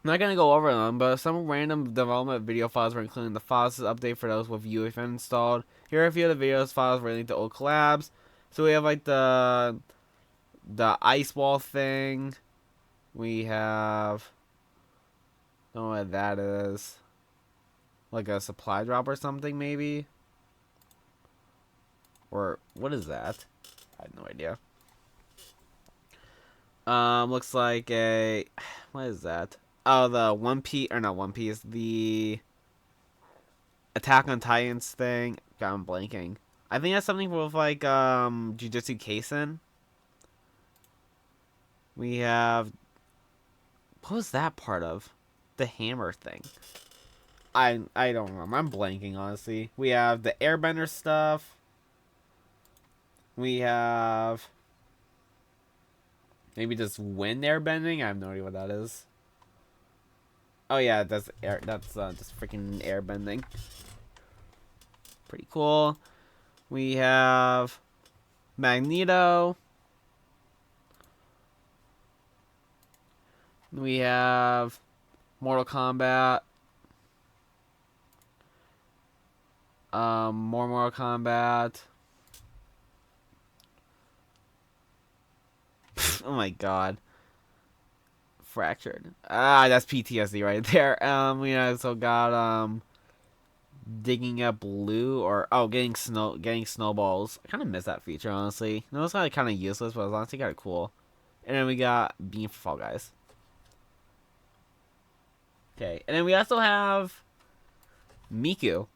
I'm not going to go over them, but some random development video files were included in the files update for those with UEFN installed. Here are a few of the videos files relating to old collabs. So we have like the ice wall thing. We have, I don't know what that is. Like a supply drop or something maybe. Or what is that? I have no idea. Looks like a, what is that? Oh, the One Piece, or not One Piece, the Attack on Titans thing. God, I'm blanking. I think that's something with like Jujutsu Kaisen. We have, what was that part of? The hammer thing. I don't remember. I'm blanking honestly. We have the Airbender stuff. We have maybe just wind airbending. I have no idea what that is. Oh yeah, that's air. That's just freaking airbending. Pretty cool. We have Magneto. We have Mortal Kombat. More Mortal Kombat. Oh my god. Fractured. Ah, that's PTSD right there. We also got digging up blue or getting snowballs. I kind of miss that feature, honestly. No, it's kind of useless, but it's honestly kind of cool. And then we got Beam for Fall Guys. Okay, and then we also have Miku.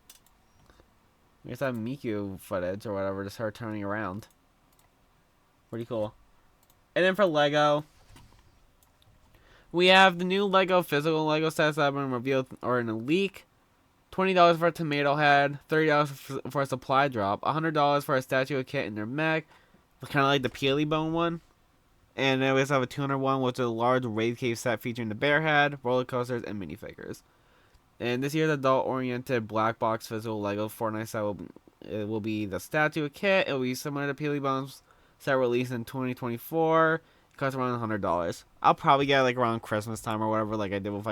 We just have Miku footage or whatever, just her turning around. Pretty cool. And then for Lego, we have the new Lego physical Lego sets that have been revealed or in a leak. $20 for a tomato head, $30 for a supply drop, $100 for a statue of kit in their mech, kind of like the Peely Bone one. And then we also have a 200 one, which is a large raid cave set featuring the bear head, roller coasters, and minifigures. And this year's adult-oriented black box physical Lego Fortnite set will be the statue of kit. It will be similar to Peely Bone's set released in 2024. It costs around $100. I'll probably get it like around Christmas time or whatever, like I did with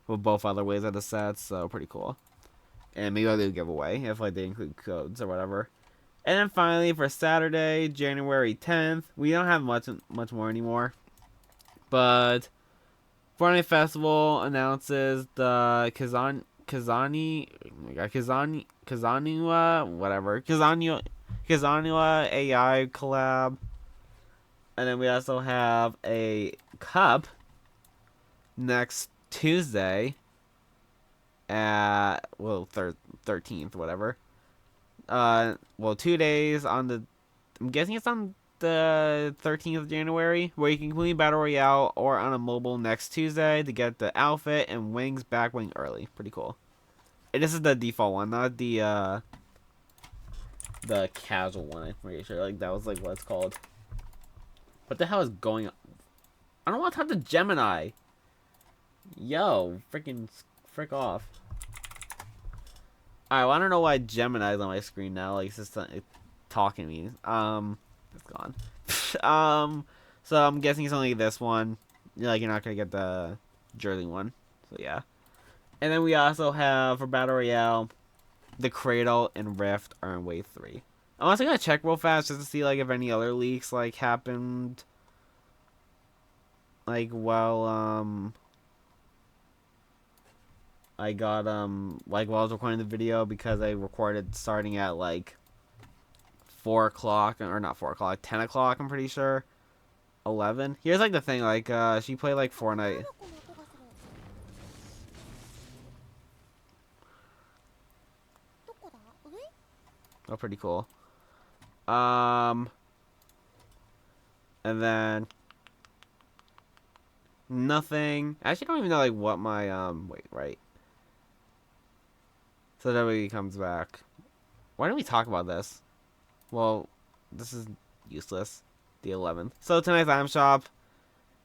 with both other ways of the sets. So pretty cool. And maybe I'll do a giveaway if like they include codes or whatever. And then finally for Saturday, January 10th, we don't have much more anymore. But Fortnite Festival announces the Kazanua AI collab. And then we also have a cup next Tuesday at 13th, whatever. 2 days on the, I'm guessing it's on the 13th of January, where you can complete Battle Royale or on a mobile next Tuesday to get the outfit and wings back wing early. Pretty cool. And this is the default one, not the casual one, I'm pretty sure. Like, that was like what it's called. What the hell is going on? I don't want to talk to Gemini. Yo, frick off. Alright, well, I don't know why Gemini's on my screen now. Like, it's just talking to me. It's gone. So I'm guessing it's only this one. Like, you're not gonna get the Jersey one. So yeah. And then we also have for Battle Royale, the Cradle and Rift are in Wave 3. I'm also gonna check real fast just to see like if any other leaks like happened. Like while I got like while I was recording the video, because I recorded starting at like 4 o'clock, or not 4 o'clock, 10 o'clock, I'm pretty sure. 11. Here's like the thing, like she played like Fortnite. Oh, pretty cool. And then nothing. I actually don't even know like what my wait, right. So WWE comes back. Why don't we talk about this? Well, this is useless. The 11th. So tonight's item shop.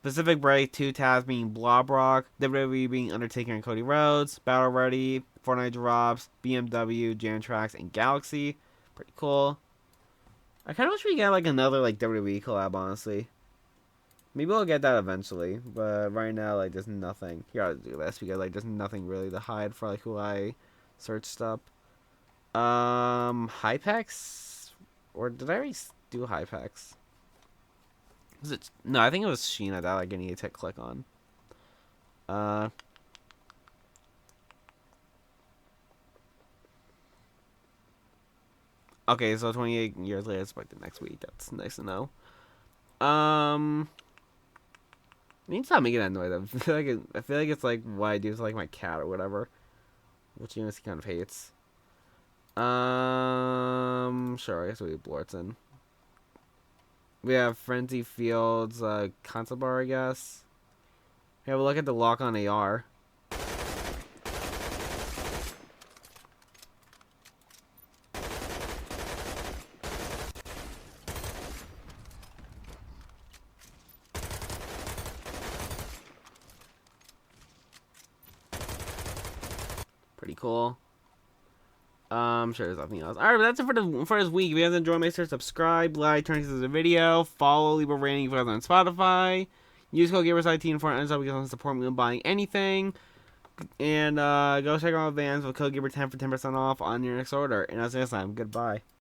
Pacific Break, 2 tabs being Blob Rock, WWE being Undertaker and Cody Rhodes, Battle Ready, Fortnite drops, BMW, Jam Tracks, and Galaxy. Pretty cool. I kind of wish we get like another like WWE collab, honestly. Maybe we'll get that eventually, but right now like there's nothing. Here, I'll do this because like there's nothing really to hide for like who I searched up. Hypex, or did I already do Hypex? Was it? No, I think it was Sheena that like I needed to click on. Okay, so 28 years later, it's like the next week. That's nice to know. I need to stop making that noise. I feel like it's like what I do to like my cat or whatever, which he kind of hates. Sure, I guess we Blortzen. We have Frenzy Fields, console bar, I guess. We have a look at the lock on AR. Pretty cool. Sure there's nothing else. Alright, but that's it for this week. If you guys enjoyed, make sure to subscribe, like, turn on the video, follow, leave a rating for us on Spotify. Use code Gaberboy for so we can support me when buying anything. And go check out my Vans with code Gaber10 for 10% off on your next order. And I'll see you next time. Goodbye.